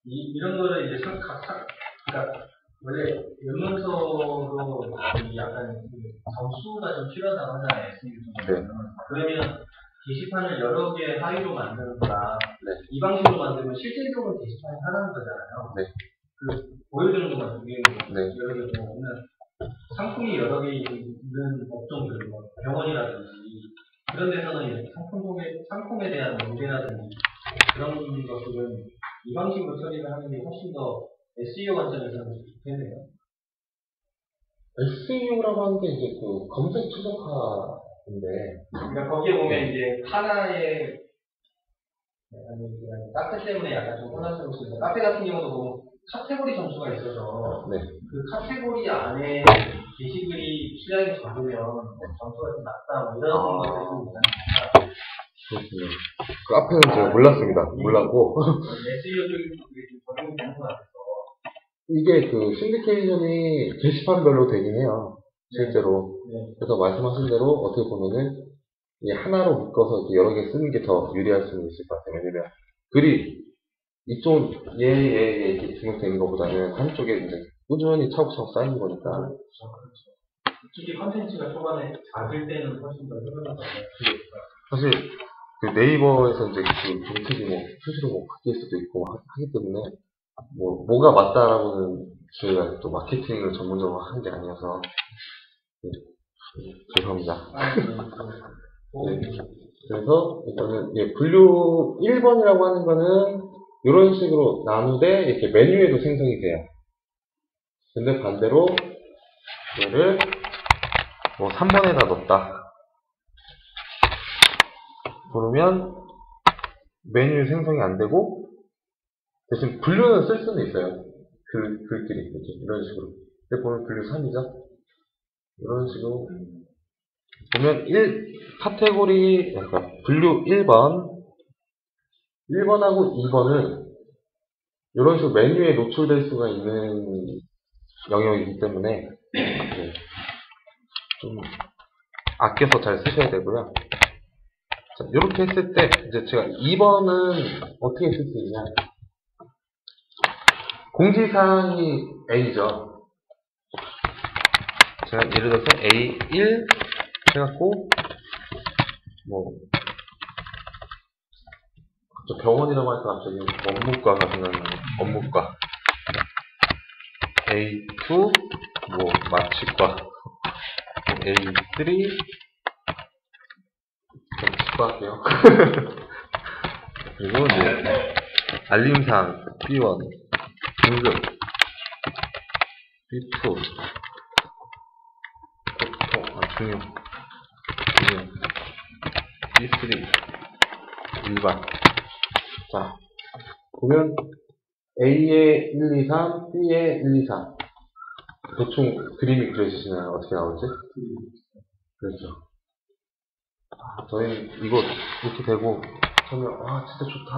이런 거는 이제 그러니까 원래 연문서로 약간 점수가 좀 필요하다고 하잖아요. 네. 그러면 게시판을 여러 개 하위로 만드는 거랑 네. 이 방식으로 만들면 실질적으로 게시판이 하나인 거잖아요. 네. 그 보여주는 것만 두 개로 네. 여러 개 보면 상품이 여러 개 있는 업종들, 뭐 병원이라든지 그런 데서는 이제 상품에 대한 문제라든지 그런 것들은 이 방식으로 처리를 하는 게 훨씬 더 SEO 관점에서는 좋겠네요. SEO라고 하는 게 이제 그 검색 최적화인데. 그러니까 거기에 보면 이제 하나의 카페 때문에 약간 좀 혼란스러울 수 있는데 카페 같은 경우도 보면 카테고리 점수가 있어서 네. 그 카테고리 안에 게시글이 수량이 적으면 점수가 좀 낮다 뭐 이런 것들이 좀 있잖아요. 그렇군요. 그 앞에는 제가 몰랐습니다. 몰랐고. SEO 쪽이 좀 적용이 되는 것 같아서. 이게 그 신디케이션이 게시판별로 되긴 해요. 실제로. 네. 그래서 말씀하신 대로 어떻게 보면은 이 하나로 묶어서 여러 개 쓰는 게 더 유리할 수는 있을 것 같아요. 왜냐면 글이 이쪽 얘 이렇게 등록되는 것보다는 한쪽에 이제 꾸준히 차곡차곡 쌓이는 거니까. 솔직히 컨텐츠가 초반에 작을 때는 훨씬 더 효율적이에요. 사실 그 네이버에서 이제 그 정책이 뭐 수시로 뭐 바뀔 수도 있고 하기 때문에 뭐가 맞다라고는 저희가 또 마케팅을 전문적으로 하는 게 아니어서 네, 죄송합니다. 네. 그래서 일단은 분류 1번이라고 하는 거는 이런 식으로 나누되 이렇게 메뉴에도 생성이 돼요. 근데 반대로 얘를 뭐 3번에다 넣었다. 그러면 메뉴 생성이 안 되고 대신 분류는 쓸 수는 있어요. 글끼리 이렇게 이런 식으로. 근데 보면 분류 3이죠. 이런 식으로 보면 카테고리 그러니까 분류 1번하고 2번은 이런 식으로 메뉴에 노출될 수가 있는 영역이기 때문에 좀 아껴서 잘 쓰셔야 되고요. 자, 이렇게 했을 때 이제 제가 2번은 어떻게 쓸 수 있냐? 공지사항이 A죠. 제가 예를 들어서 A1 해갖고 뭐 병원이라고 하니까 갑자기 업무과가 생각나는 업무과 A2 뭐 마취과 A3 좀 치과 할게요. 그리고 이제 알림사항 B1 등급 B2 중요 B3 일반. 자, 보면 A의 1, 2, 3, B의 1, 2, 3 대충 그림이 그려지시나요? 어떻게 나올지? 그렇죠. 저희 이거 이렇게 되고 처음에 진짜 좋다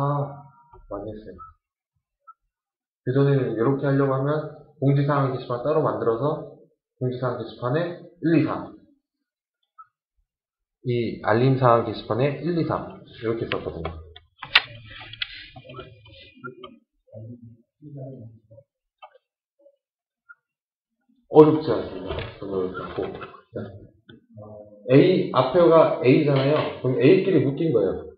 많이 했어요. 그전에는 이렇게 하려고 하면 공지사항 게시판 따로 만들어서 공지사항 게시판에 1, 2, 3 이 알림사항 게시판에 1, 2, 3 이렇게 썼거든요. 어렵지 않습니다. A, 앞에가 A잖아요. 그럼 A끼리 묶인 거예요.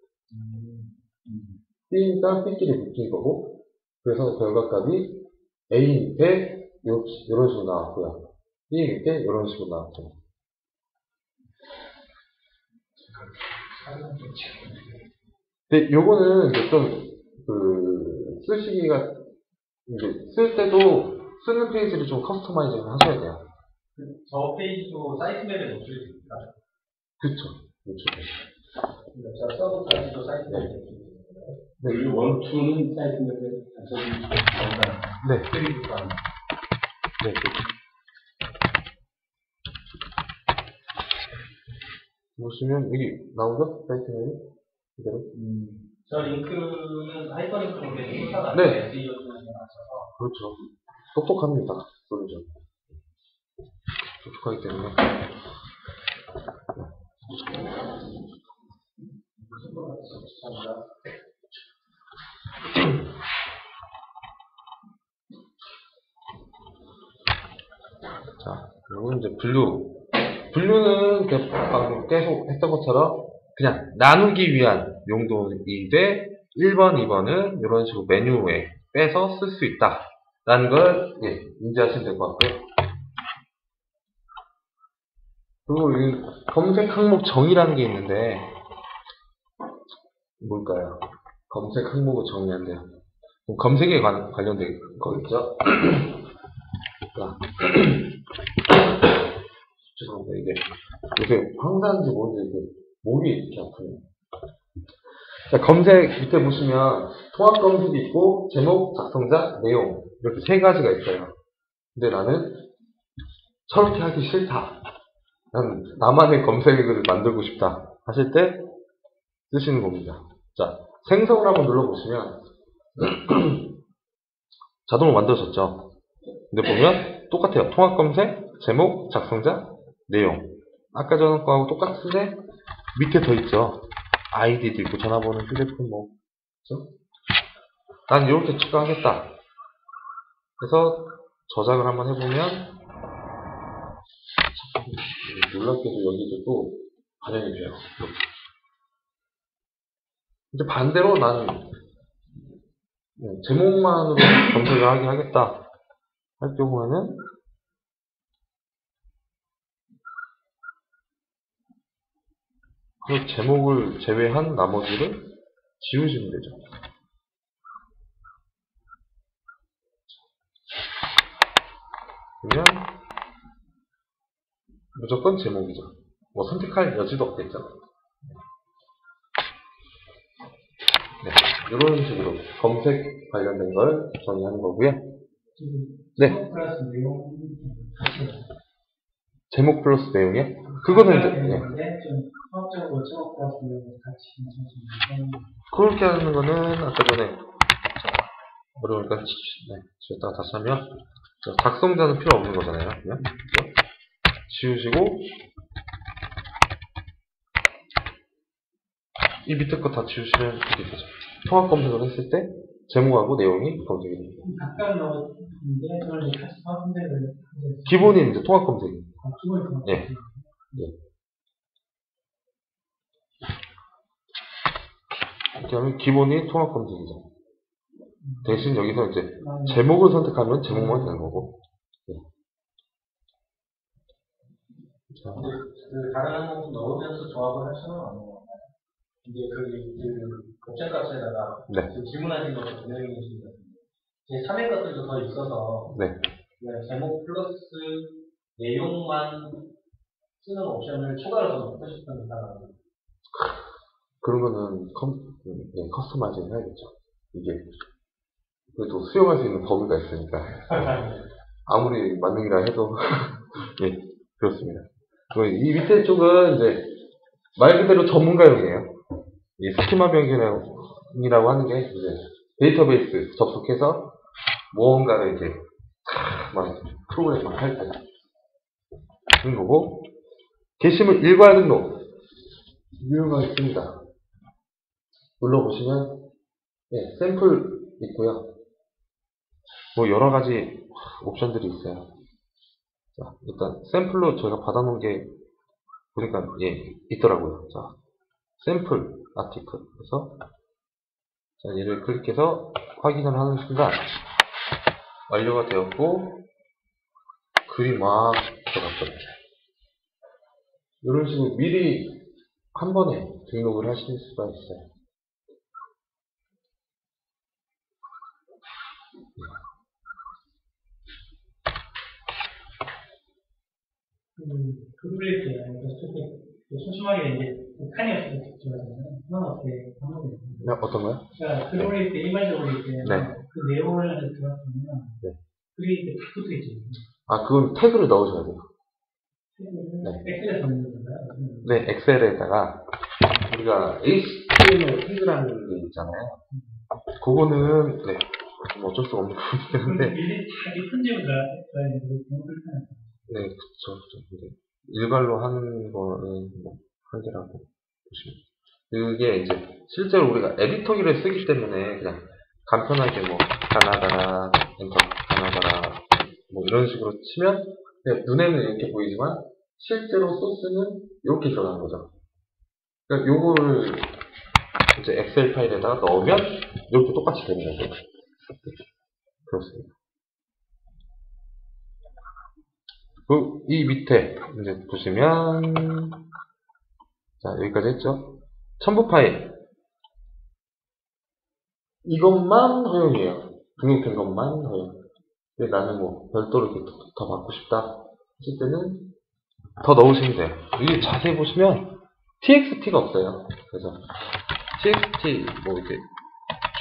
B니까 B끼리 묶인 거고, 그래서 결과값이 A 밑에 이런 식으로 나왔고요. B 밑에 이런 식으로 나왔죠. 근데 요거는 이제 좀, 쓰시기가, 이제 쓸 때도 쓰는 페이지를 좀 커스터마이징을 하셔야 돼요. 저 페이지도 사이트맵에 노출이 됩니다. 그쵸. 노출돼. 저 서브 페이지도 사이트맵에 노출이 됩니다. 네. 그리고 원투는 사이트맵에 나온다. 네. 그리고 네, 그렇죠. 보시면 여기 나오죠? 사이트맵이? 그대로? 저 링크는 하이퍼링크로 되는 회사가 네. SEO 쪽에서 나와서 그렇죠. 똑똑합니다. 그러죠. 똑똑하기 때문에. 자, 그리고 이제 분류는 방금 계속 했던 것처럼 그냥 나누기 위한 용도이되 1번, 2번은 이런 식으로 메뉴에 빼서 쓸 수 있다. 라는 걸 인지하시면 될 것 같고요. 그리고 이 검색 항목 정의라는 게 있는데 뭘까요? 검색 항목을 정의한대요. 검색에 관련된 거겠죠? 자, 죄송합니다. 이게 요새 황사인지 뭔지 이게 목이 이렇게 아프네요. 자, 검색 밑에 보시면 통합 검색이 있고 제목, 작성자, 내용 이렇게 세 가지가 있어요. 근데 나는 저렇게 하기 싫다. 난 나만의 검색을 만들고 싶다 하실 때 쓰시는 겁니다. 자, 생성을 한번 눌러보시면 자동으로 만들어졌죠. 근데 보면 똑같아요. 통합 검색, 제목, 작성자, 내용. 아까 전 거하고 똑같은데 밑에 더 있죠. 아이디도 있고 전화번호, 휴대폰 뭐. 그렇죠? 난 이렇게 추가하겠다. 그래서 저장을 한번 해보면 놀랍게도 여기도 또 반영이 돼요. 근데 반대로 나는 제목만으로 검색을 하게 하겠다 할 경우에는 그 제목을 제외한 나머지를 지우시면 되죠. 그러면 무조건 제목이죠. 뭐 선택할 여지도 없겠죠. 네, 이런 식으로 검색 관련된 걸 정의하는 거고요. 네. 제목 플러스 내용이요? 그거는 이제 수학적으로 제목 플러스 내용을 같이 그렇게 하는 거는 아까 전에 어려우니까 지웠다가 다시 하면 작성자는 필요 없는 거잖아요. 그냥 지우시고 이 밑에 거 다 지우시면 이렇게 되죠. 통합 검색을 했을 때 제목하고 내용이 검색이 됩니다. 각각 넣었는데 저는 같이 통합 검색을 기본이 이제 통합 검색입니다. 기본이 통합 예. 검색. 이렇게 하면 기본이 통합 검색이죠. 대신 여기서 이제 제목을 선택하면 제목만 되는 거고. 네. 자, 그 다른 항목 넣으면서 조합을 할 수는 없는 건가요? 이제 그 옵션값에다가 네. 질문하신 것도 분명히 있습니다. 제 3의 것들도 더 있어서 네. 그냥 제목 플러스 내용만 쓰는 옵션을 추가로 더 넣고 싶은 사람은 그런 거는 커스터마이징 해야겠죠. 이게 그래도 수용할 수 있는 범위가 있으니까 아무리 만능이라 해도 예, 그렇습니다. 이 밑에 쪽은 이제 말 그대로 전문가용이에요. 이 스키마 변경이라고 하는 게 이제 데이터베이스 접속해서 무언가를 이제 막 프로그램을 할 때 그런 거고, 게시물 일괄 등록 유형가 있습니다. 눌러보시면 예, 샘플 있고요. 뭐 여러 가지 옵션들이 있어요. 자, 일단 샘플로 저희가 받아놓은 게 보니까 예, 있더라고요. 자, 샘플 아티클 그래서 자, 얘를 클릭해서 확인을 하는 순간 완료가 되었고 글이 막 들어갔죠. 이런 식으로 미리 한 번에 등록을 하실 수가 있어요. 그룹일 때 소심하게 이제 칸이었을 때 그건 어떻게 방법이 있나요? 어떤 거요? 그러니까 그룹일 때 일반적으로 이제 네. 그 내용을 들어갔으면 네. 글이 이렇게 다 붙어 있죠. 아, 그건 태그를 넣으셔야 돼요. 네. 엑셀에서 넣는 건가요? 네, 엑셀에다가 우리가 HTML 태그라는 게 있잖아요. 그거는 네, 좀 어쩔 수가 없는 부분이긴 한데 자기 편집을 해야 되는데 너무 불편해요. 네, 그쵸. 근데 일괄로 하는 거는 뭐 한계라고 보시면 그게 이제 실제로 우리가 에디터기를 쓰기 때문에 그냥 간편하게 뭐 가나다라 엔터 가나다라 뭐 이런 식으로 치면 그냥 눈에는 이렇게 보이지만 실제로 소스는 이렇게 들어가는 거죠. 그러니까 요거를 이제 엑셀 파일에다가 넣으면 이렇게 똑같이 되는 거죠. 그렇습니다. 이 밑에 이제 보시면 자, 여기까지 했죠. 첨부 파일 이것만 허용이에요. 등록된 것만 허용. 근데 나는 뭐 별도로 이렇게 더 받고 싶다 하실 때는 더 넣으시면 돼요. 여기 자세히 보시면 txt가 없어요. 그래서 txt 뭐 이렇게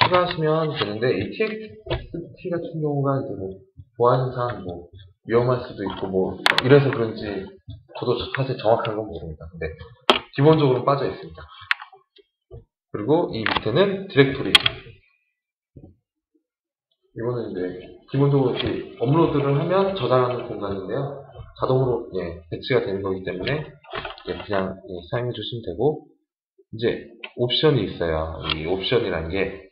추가하시면 되는데 이 txt 같은 경우가 이제 뭐 보안상 뭐 위험할 수도 있고 뭐 이래서 그런지 저도 사실 정확한 건 모릅니다. 근데 기본적으로 빠져 있습니다. 그리고 이 밑에는 디렉토리. 이거는 이제 기본적으로 이렇게 업로드를 하면 저장하는 공간인데요. 자동으로 예, 배치가 되는 거기 때문에 예, 그냥 예, 사용해 주시면 되고 이제 옵션이 있어요. 이 옵션이라는 게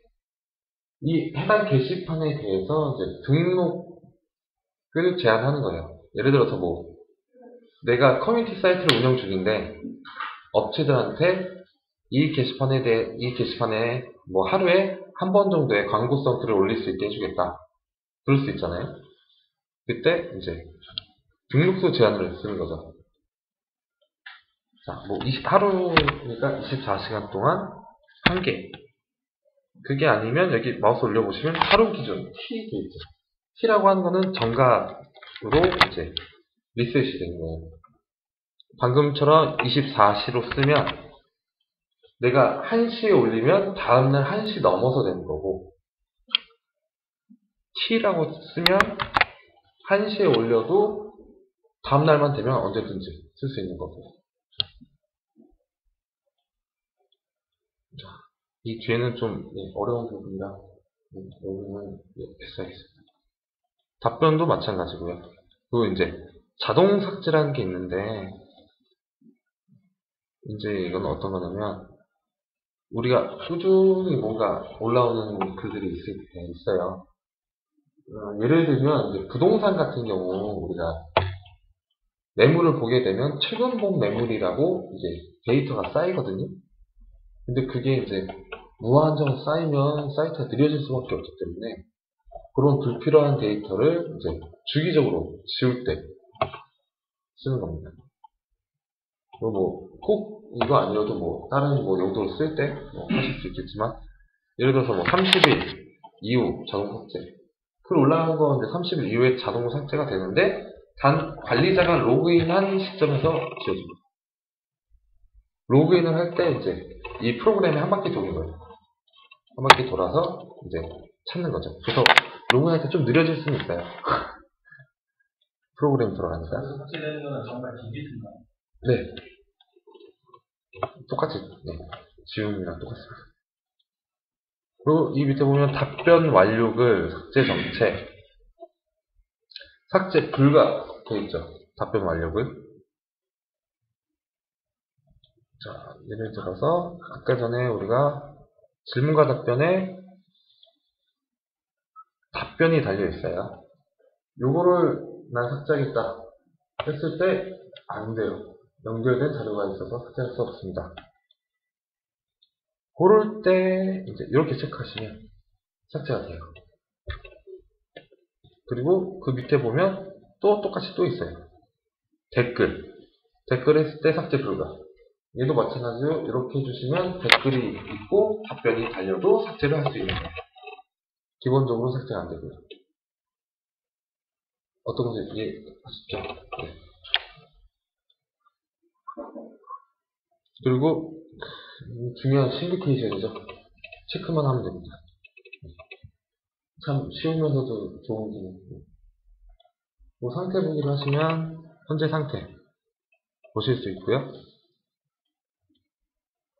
이 해당 게시판에 대해서 이제 등록을 제한하는 거예요. 예를 들어서 뭐 내가 커뮤니티 사이트를 운영 중인데 업체들한테 이 게시판에 뭐 하루에 한 번 정도의 광고성 글을 올릴 수 있게 해주겠다. 그럴 수 있잖아요. 그때 이제 등록수 제한을 쓰는 거죠. 자, 뭐 하루니까 24시간 동안 한 개. 그게 아니면 여기 마우스 올려보시면 하루 기준 T 돼 있죠. T라고 하는 거는 정각으로 이제 리셋이 되는 거예요. 방금처럼 24시로 쓰면 내가 1시에 올리면 다음날 1시 넘어서 되는 거고, T라고 쓰면 1시에 올려도 다음날만 되면 언제든지 쓸 수 있는 거고. 자, 이 뒤에는 좀 어려운 부분이라 여기는 패스하겠습니다. 답변도 마찬가지고요. 그리고 이제 자동 삭제라는 게 있는데, 이제 이건 어떤 거냐면 우리가 꾸준히 뭔가 올라오는 글들이 있어요. 예를 들면 이제 부동산 같은 경우 우리가 매물을 보게 되면 최근 본 매물이라고 이제 데이터가 쌓이거든요. 근데 그게 이제 무한정 쌓이면 사이트가 느려질 수밖에 없기 때문에 그런 불필요한 데이터를 이제 주기적으로 지울 때 쓰는 겁니다. 꼭 이거 아니어도 뭐 다른 뭐 용도로 쓸 때 하실 수 있겠지만, 예를 들어서 뭐 30일 이후 자동 삭제. 글 올라간 거 이제 30일 이후에 자동으로 삭제가 되는데 단 관리자가 로그인한 시점에서 지워집니다. 로그인을 할 때 이제 이 프로그램이 한 바퀴 도는 거예요. 한 바퀴 돌아서 이제 찾는 거죠. 그래서 로그인할 때 좀 느려질 수는 있어요. 프로그램 돌아가니까. 삭제되는 거는 정말 기기인가요? 네. 똑같이, 지움이랑 똑같습니다. 그리고 이 밑에 보면 답변 완료글, 삭제 정체, 삭제 불가 돼 있죠. 답변 완료글. 자, 예를 들어서 아까 전에 우리가 질문과 답변에 답변이 달려 있어요. 요거를 난 삭제하겠다 했을 때 안 돼요. 연결된 자료가 있어서 삭제할 수 없습니다. 그럴 때 이제 이렇게 체크하시면 삭제가 돼요. 그리고 그 밑에 보면 또 똑같이 또 있어요. 댓글 했을 때 삭제 불가. 얘도 마찬가지로 이렇게 해주시면 댓글이 있고 답변이 달려도 삭제를 할 수 있는 거예요. 기본적으로 삭제가 안 되고요. 어떤 건지 이해하시죠? 네. 그리고 중요한 신디케이션이죠. 체크만 하면 됩니다. 참 쉬우면서도 좋은 기능. 뭐 상태 보기를 하시면 현재 상태 보실 수 있고요.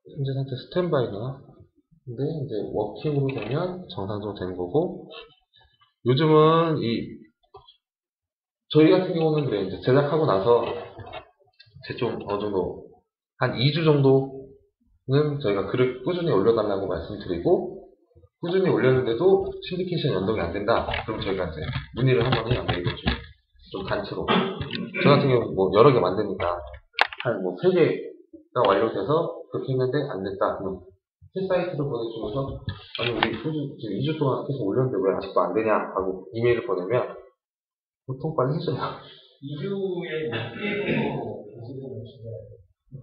현재 상태 스탠바이나 근데 이제 워킹으로 되면 정상적으로 되는 거고, 요즘은 저희 같은 경우는 그래요. 이제 제작하고 나서 좀 어느 정도 한 2주 정도는 저희가 글을 꾸준히 올려달라고 말씀드리고, 꾸준히 올렸는데도 신디케이션 연동이 안 된다. 그럼 저희가 이제 문의를 한번 해요. 메일 좀 단체로. 저 같은 경우 뭐 여러 개 만드니까 한 뭐 3개가 완료돼서 그렇게 했는데 안 됐다. 그럼 새 사이트를 보내주면서 아니 우리 지금 2주 동안 계속 올렸는데 왜 아직도 안 되냐 하고 이메일을 보내면 보통 빨리 해줘요. 2주에 몇 개 정도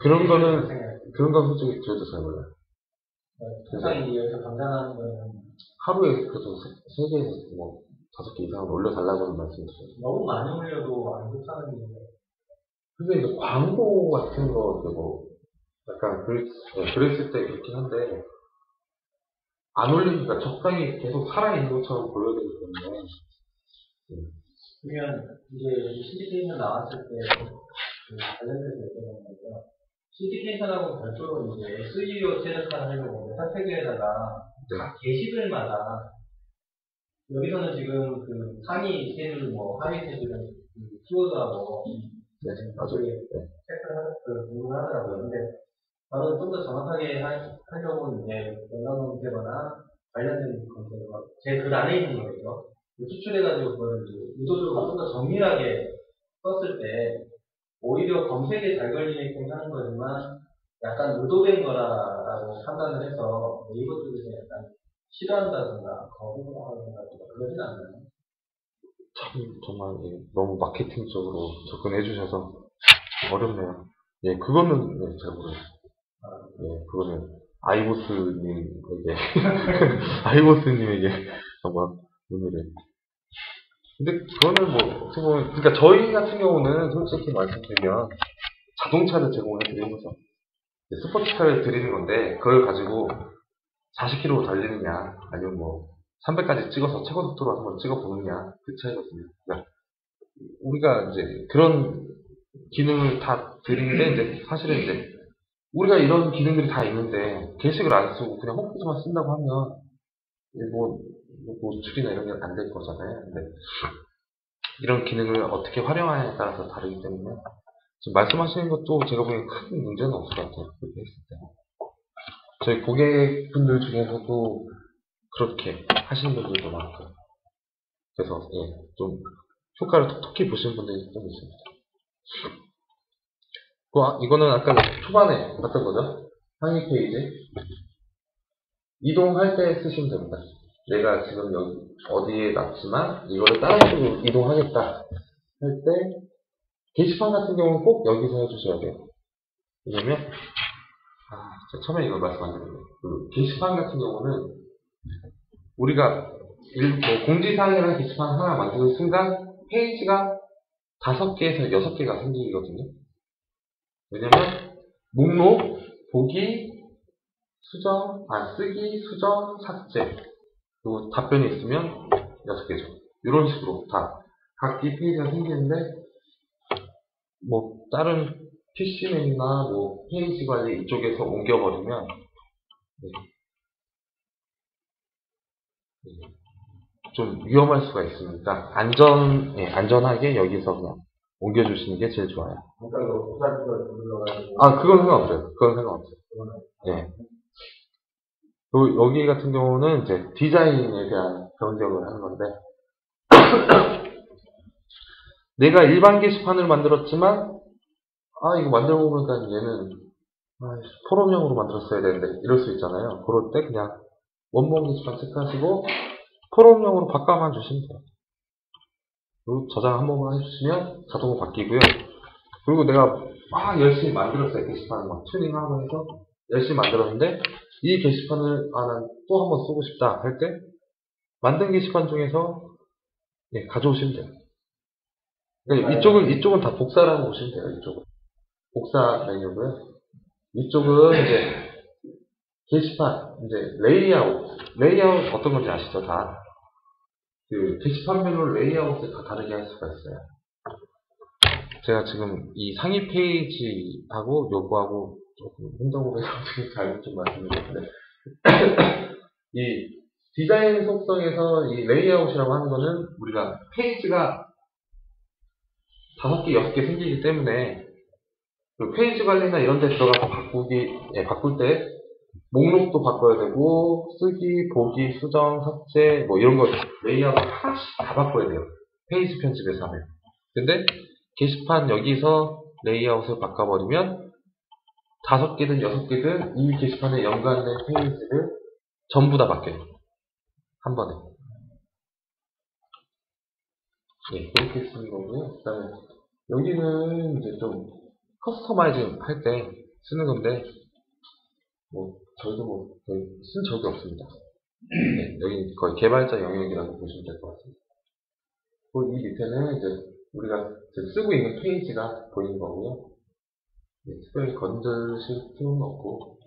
그런 건 솔직히 저희도 잘 몰라요. 세상이 여기서 감당하는 거는 하루에 그래도 3개에서 뭐 5개 이상은 올려달라고는 말씀드려요. 너무 많이 올려도 안 좋다는 게. 근데 이제 광고 같은 거, 뭐, 약간 그랬을 때 그렇긴 한데, 안 올리니까 적당히 계속 살아있는 것처럼 보여야 되기 때문에. 그러면 이게 신디케이션 나왔을 때 관련돼서 여쭤보는 건데요. 신디케이션하고 별도로 이제 SEO 제작하려고 핫태그에다가 각 게시글마다 여기서는 지금 그 상위 세줄, 뭐 하위 세줄은 키워드하고 나중에 체크를 공부하더라고요. 근데 저는 좀 더 정확하게 하려고 이제 연락 검색어나 관련된 검색어, 제 글 안에 있는 거죠. 추출해가지고 그걸 의도적으로 좀 더 정밀하게 썼을 때 오히려 검색에 잘 걸리게끔 하는 거지만 약간 의도된 거라고 판단을 해서 네이버 쪽에서 약간 싫어한다든가 거부하는다든가 그러진 않나요? 참, 정말, 예, 너무 마케팅적으로 접근해 주셔서 어렵네요. 예, 그거는, 네, 잘 모르겠어요. 예, 그거는, 아이보스님에게, 아이보스님에게 한번 문의를. 근데 그거는 뭐, 어떻게 보면, 그러니까 저희 같은 경우는 솔직히 말씀드리면, 자동차를 제공해 드리는 거죠. 스포츠카를 드리는 건데, 그걸 가지고 40km 달리느냐, 아니면 뭐, 300까지 찍어서 최고 속도로 한번 찍어보느냐, 그 차이거든요. 그러니까 우리가 이제 그런 기능을 다 드리는데, 이제 사실은 이제 우리가 이런 기능들이 다 있는데, 게시글 안 쓰고 그냥 홈페이지만 쓴다고 하면, 이제 뭐 노출이나 이런 게 안 될 거잖아요. 근데 이런 기능을 어떻게 활용하냐에 따라서 다르기 때문에, 지금 말씀하시는 것도 제가 보기엔 큰 문제는 없을 것 같아요. 그렇게 했을 때. 저희 고객분들 중에서도 그렇게 하시는 분들도 많고요. 그래서, 예, 좀 효과를 톡톡히 보시는 분들이 좀 있습니다. 이거는 아까 초반에 봤던 거죠? 상위 페이지. 이동할 때 쓰시면 됩니다. 내가 지금 여기 어디에 놨지만 이거를 다른 쪽으로 이동하겠다 할 때 게시판 같은 경우는 꼭 여기서 해주셔야 돼요. 왜냐면 제가 처음에 이걸 말씀 안 드렸는데 그 게시판 같은 경우는 우리가 공지사항이라는 게시판 하나 만드는 순간 페이지가 5개에서 6개가 생기거든요. 왜냐면 목록, 보기, 수정, 쓰기, 수정, 삭제 그리고 답변이 있으면 6개죠. 이런 식으로 다 각기 페이지가 생기는데 뭐 다른 PC맨이나 뭐 페이지 관리 이쪽에서 옮겨버리면 좀 위험할 수가 있으니까 안전하게 여기서 그냥 옮겨주시는 게 제일 좋아요. 그건 상관없어요. 그건 상관없어요. 예. 그리고 여기 같은 경우는 이제 디자인에 대한 변경을 하는 건데 내가 일반 게시판을 만들었지만 이거 만들고 보니까 얘는 포럼형으로 만들었어야 되는데 이럴 수 있잖아요. 그럴 때 그냥 원본 게시판 체크하시고 포럼형으로 바꿔만 주시면 돼요. 그리고 저장 한 번만 해주시면 자동으로 바뀌고요. 그리고 내가 열심히 만들었어요. 게시판을 막 튜닝하고 해서 열심히 만들었는데 이 게시판을 난 또 한 번 쓰고 싶다 할 때 만든 게시판 중에서 가져오시면 돼요. 그러니까 이쪽은 다 복사라고 보시면 돼요. 이쪽은 복사 메뉴고요. 이쪽은 이제 게시판 이제 레이아웃 어떤 건지 아시죠? 다 그 게시판별로 레이아웃을 다 다르게 할 수가 있어요. 제가 지금 이 상위 페이지하고 요거하고 조금 혼동을 해서 잘못 좀 말씀드렸는데 이 디자인 속성에서 이 레이아웃이라고 하는 거는 우리가 페이지가 5개, 6개 생기기 때문에 그 페이지 관리나 이런 데 들어가서 바꿀 때 목록도 바꿔야 되고 쓰기, 보기, 수정, 삭제 뭐 이런 거 레이아웃 하나씩 다 바꿔야 돼요. 페이지 편집에서 하면. 근데 게시판 여기서 레이아웃을 바꿔버리면 5개든 6개든 이 게시판에 연관된 페이지를 전부 다 바뀌어요. 한 번에. 그렇게 쓰는 거고요. 그 다음에 여기는 이제 좀 커스터마이징 할 때 쓰는 건데 저희도 거의 쓴 적이 없습니다. 여기 거의 개발자 영역이라고 보시면 될 것 같습니다. 그리고 이 밑에는 이제 우리가 지금 쓰고 있는 페이지가 보이는 거고요. 특별히 건드실 필요는 없고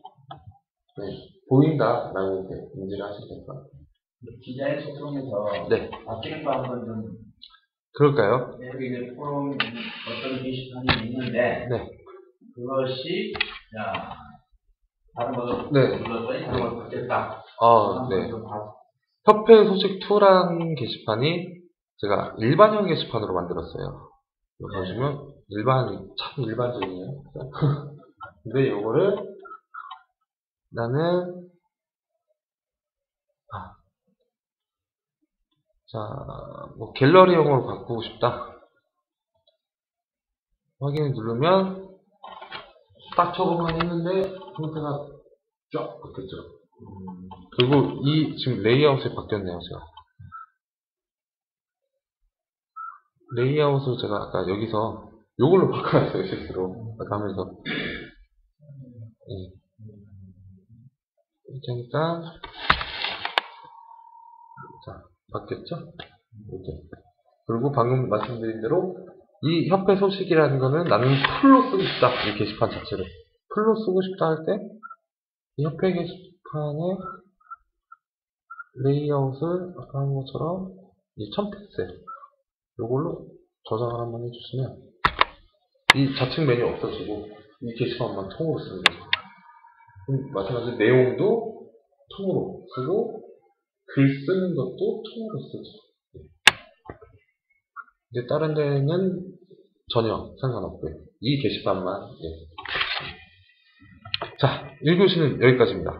보인다라고 이렇게 인지를 하시면 될 것 같아요. 디자인 속성에서 바뀌는 거 한번 좀 그럴까요? 여기 이제 포럼 어떤 게시판이 있는데 그것이 다른 것을 눌렀더니 다른 것을 바뀌었다. 협회 소식 2란 게시판이 제가 일반형 게시판으로 만들었어요. 보시면 참 일반적이에요. 근데 이거를 나는 갤러리형으로 바꾸고 싶다. 확인을 누르면 딱 적응만 했는데 형태가 쫙 바뀌었죠. 그리고 이 지금 레이아웃이 바뀌었네요. 제가 레이아웃을 제가 아까 여기서 요걸로 바꿔놨어요. 실수로 아까 하면서. 이렇게 하니까 자 바뀌었죠. 이렇게. 그리고 방금 말씀드린 대로 이 협회 소식이라는 거는 나는 풀로 쓰고 싶다. 이 게시판 자체를 풀로 쓰고 싶다 할 때 이 협회 게시판의 레이아웃을 아까 한 것처럼 이 1000픽셀 요걸로 저장을 한번 해주시면 이 좌측 메뉴 없어지고 이 게시판만 통으로 쓰는 거죠. 마찬가지로 내용도 통으로 쓰고 글 쓰는 것도 통으로 쓰죠. 이제 다른 데는 전혀 상관없고요. 이 게시판만. 자, 1교시는 여기까지입니다.